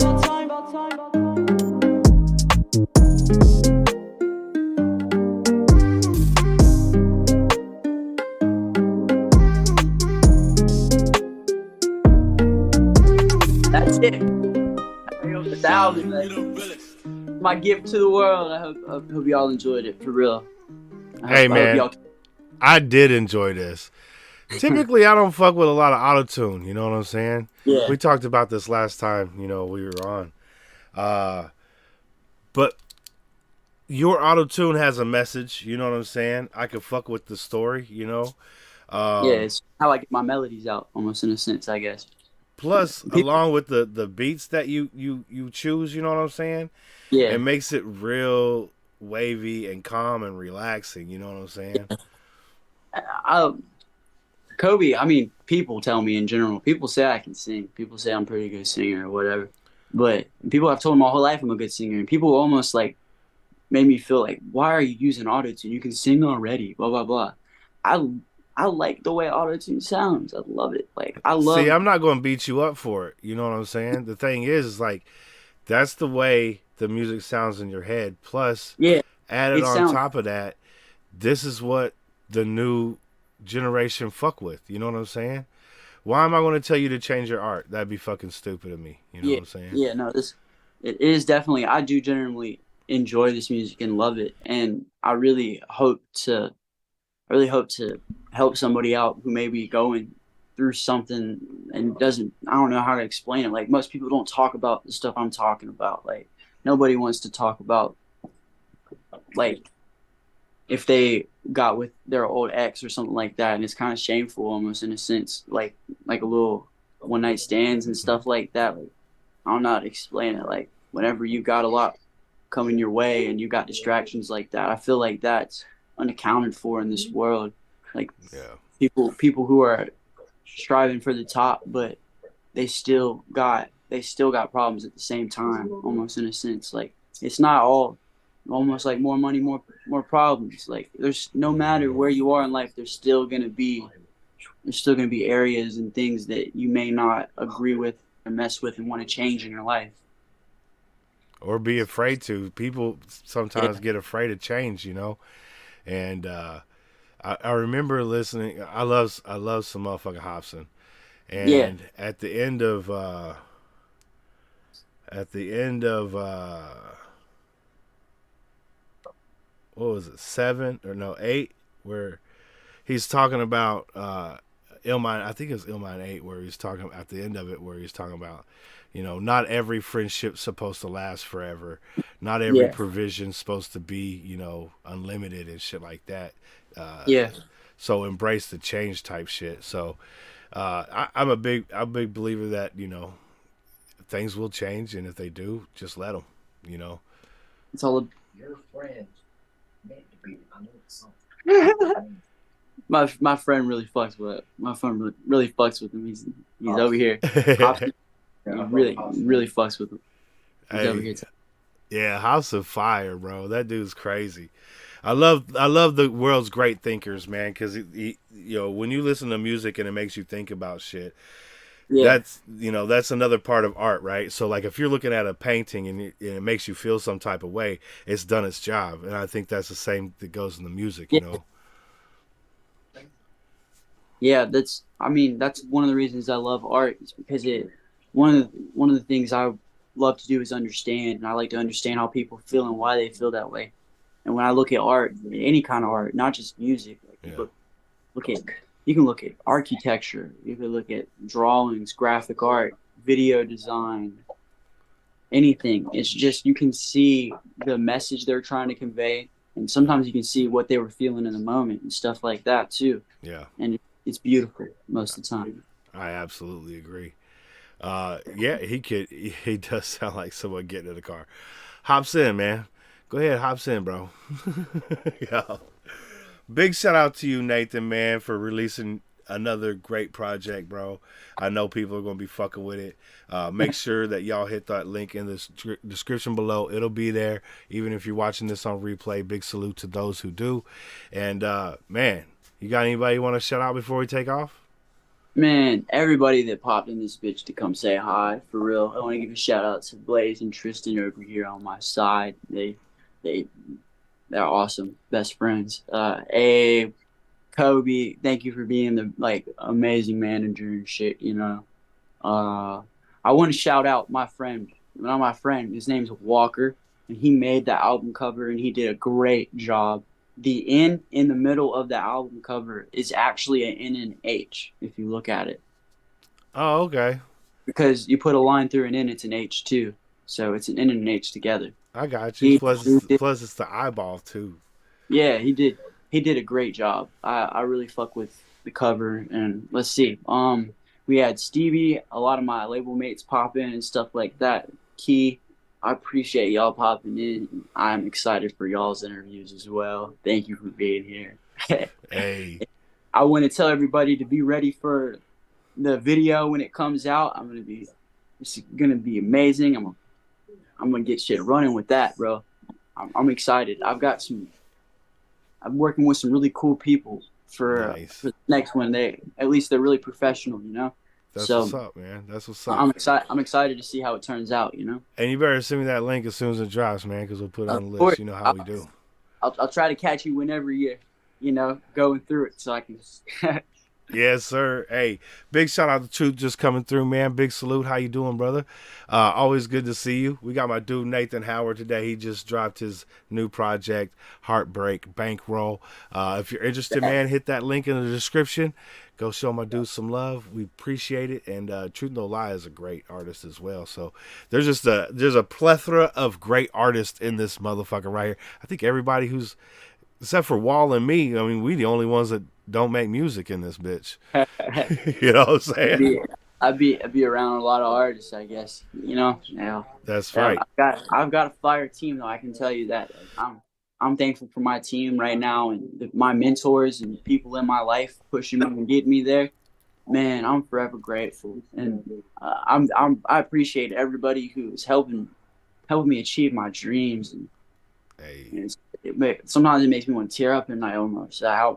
[SPEAKER 3] That's it. This album, like, my gift to the world. I hope y'all enjoyed it for real.
[SPEAKER 2] Hey man, I did enjoy this. Typically, I don't fuck with a lot of autotune. You know what I'm saying?
[SPEAKER 3] Yeah.
[SPEAKER 2] We talked about this last time. You know, we were on. But your autotune has a message. You know what I'm saying? I can fuck with the story. You know.
[SPEAKER 3] Yeah, it's how I get my melodies out, almost in a sense, I guess.
[SPEAKER 2] Plus, along with the beats that you choose, you know what I'm saying?
[SPEAKER 3] Yeah.
[SPEAKER 2] It makes it real wavy and calm and relaxing. You know what I'm saying?
[SPEAKER 3] Kobe, I mean, people tell me in general, people say I can sing. People say I'm a pretty good singer or whatever. But people have told me my whole life I'm a good singer. And people almost like made me feel like, why are you using autotune? You can sing already, blah, blah, blah. I like the way autotune sounds. I love it. Like, I love.
[SPEAKER 2] See, I'm not going to beat you up for it. You know what I'm saying? The thing is like, that's the way the music sounds in your head. Plus,
[SPEAKER 3] yeah,
[SPEAKER 2] added on top of that, this is what the new generation fuck with. You know what I'm saying? Why am I going to tell you to change your art? That'd be fucking stupid of me. You know what I'm saying?
[SPEAKER 3] Yeah, no, it is definitely. I do generally enjoy this music and love it, and I really hope to help somebody out who may be going through something and I don't know how to explain it. Like, most people don't talk about the stuff I'm talking about. Like, nobody wants to talk about, like, if they got with their old ex or something like that, and it's kind of shameful almost in a sense, like a little one night stands and stuff like that. Like, I don't know how to explain it. Like, whenever you got a lot coming your way and you got distractions like that, I feel like that's unaccounted for in this world. Like, people who are striving for the top, but they still got problems at the same time, almost in a sense. Like, it's not all almost like more money, more problems. Like, there's, no matter where you are in life, there's still gonna be areas and things that you may not agree with or mess with and want to change in your life.
[SPEAKER 2] Or be afraid to. People sometimes get afraid of change, you know. And I remember listening. I love some motherfucking Hopsin. And at the end of what was it, 7 or no 8, where he's talking about Illmind. I think it was Illmind 8, where he's talking at the end of it, where he's talking about, you know, not every friendship's supposed to last forever. Not every provision's supposed to be, you know, unlimited and shit like that. So embrace the change type shit. So I'm a big believer that, you know, things will change, and if they do, just let them. You know,
[SPEAKER 3] it's all
[SPEAKER 8] your friend meant to be. I know it's
[SPEAKER 3] something. My friend really fucks with it. My friend really fucks with him. He's over here. He really fucks with him. He's over here.
[SPEAKER 2] Yeah, House of Fire, bro. That dude's crazy. I love the world's great thinkers, man, because you know, when you listen to music and it makes you think about shit, that's another part of art, right? So like, if you're looking at a painting and it makes you feel some type of way, it's done its job, and I think that's the same that goes in the music, you know.
[SPEAKER 3] Yeah, that's one of the reasons I love art, is because one of the things I love to do is understand, and I like to understand how people feel and why they feel that way. And when I look at art, any kind of art, not just music, like look at You can look at architecture. You can look at drawings, graphic art, video design, anything. It's just you can see the message they're trying to convey, and sometimes you can see what they were feeling in the moment and stuff like that too.
[SPEAKER 2] Yeah.
[SPEAKER 3] And it's beautiful most of the time.
[SPEAKER 2] I absolutely agree. Yeah, he does sound like someone getting in the car. Hops in, man. Go ahead, hops in, bro. Yeah. Big shout out to you, Nathan, man, for releasing another great project, bro. I know people are going to be fucking with it. Make sure that y'all hit that link in the description below. It'll be there. Even if you're watching this on replay, big salute to those who do. And, man, you got anybody you want to shout out before we take off?
[SPEAKER 3] Man, everybody that popped in this bitch to come say hi, for real. I want to give a shout out to Blaze and Tristan over here on my side. They're awesome, best friends. Abe, Kobe, thank you for being the amazing manager and shit. You know, I want to shout out my friend. Not my friend. His name's Walker, and he made the album cover, and he did a great job. The N in the middle of the album cover is actually an N and H if you look at it.
[SPEAKER 2] Oh, okay.
[SPEAKER 3] Because you put a line through an N, it's an H too. So it's an N and an H together.
[SPEAKER 2] I got you. Plus it's the eyeball too.
[SPEAKER 3] Yeah, he did a great job. I really fuck with the cover. And let's see. We had Stevie, a lot of my label mates pop in and stuff like that. Key, I appreciate y'all popping in. I'm excited for y'all's interviews as well. Thank you for being here.
[SPEAKER 2] Hey.
[SPEAKER 3] I want to tell everybody to be ready for the video when it comes out. It's gonna be amazing. I'm gonna get shit running with that, bro. I'm excited. I'm working with some really cool people for the next one. They're really professional, you know.
[SPEAKER 2] That's what's up, man. That's what's up.
[SPEAKER 3] I'm excited to see how it turns out, you know.
[SPEAKER 2] And you better send me that link as soon as it drops, man, because we'll put it on the list. You know how we do.
[SPEAKER 3] I'll try to catch you whenever you're, going through it, so I can.
[SPEAKER 2] Yes, sir. Hey, big shout out to Truth just coming through, man. Big salute. How you doing, brother? Always good to see you. We got my dude Nathan Howard today. He just dropped his new project, Heartbreak Bankroll. If you're interested, man, hit that link in the description. Go show my dude some love. We appreciate it. And Truth No Lie is a great artist as well. So there's a plethora of great artists in this motherfucker right here. I think everybody except for Wall and me, I mean, we the only ones that don't make music in this bitch. You know what I'm saying?
[SPEAKER 3] I'd be around a lot of artists, I guess. Yeah.
[SPEAKER 2] That's right.
[SPEAKER 3] I've got a fire team, though. I can tell you that. I'm thankful for my team right now and my mentors and people in my life pushing me and getting me there. Man, I'm forever grateful, and I appreciate everybody who's helping me achieve my dreams. And
[SPEAKER 2] hey.
[SPEAKER 3] Sometimes it makes me want to tear up, and I almost how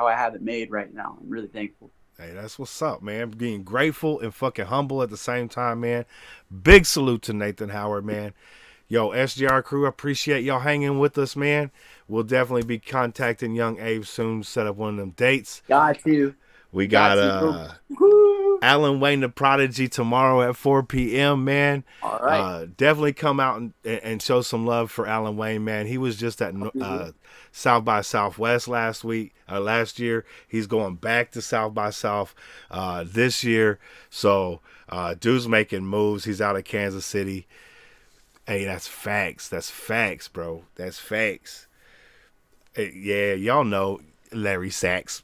[SPEAKER 3] I have it made right now. I'm really thankful.
[SPEAKER 2] Hey, that's what's up, man. Being grateful and fucking humble at the same time, man. Big salute to Nathan Howard, man. Yo, SGR crew, appreciate y'all hanging with us, man. We'll definitely be contacting Young Abe soon, set up one of them dates.
[SPEAKER 3] Got you.
[SPEAKER 2] We got Alan Wayne the Prodigy tomorrow at 4 p.m., man.
[SPEAKER 3] All right.
[SPEAKER 2] Definitely come out and show some love for Alan Wayne, man. He was just at South by Southwest last year. He's going back to South by South this year. So dude's making moves. He's out of Kansas City. Hey, that's facts. That's facts, bro. That's facts. Hey, yeah, y'all know Larry Sachs.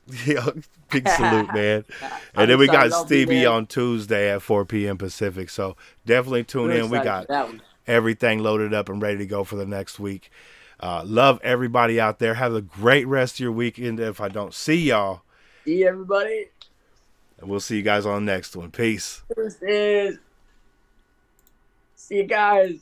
[SPEAKER 2] Big salute, man. And then we got Stevie on Tuesday at 4 p.m. Pacific. So definitely tune in. We got everything loaded up and ready to go for the next week. Love everybody out there. Have a great rest of your weekend. If I don't see y'all,
[SPEAKER 3] see everybody.
[SPEAKER 2] And we'll see you guys on the next one. Peace.
[SPEAKER 3] See you guys.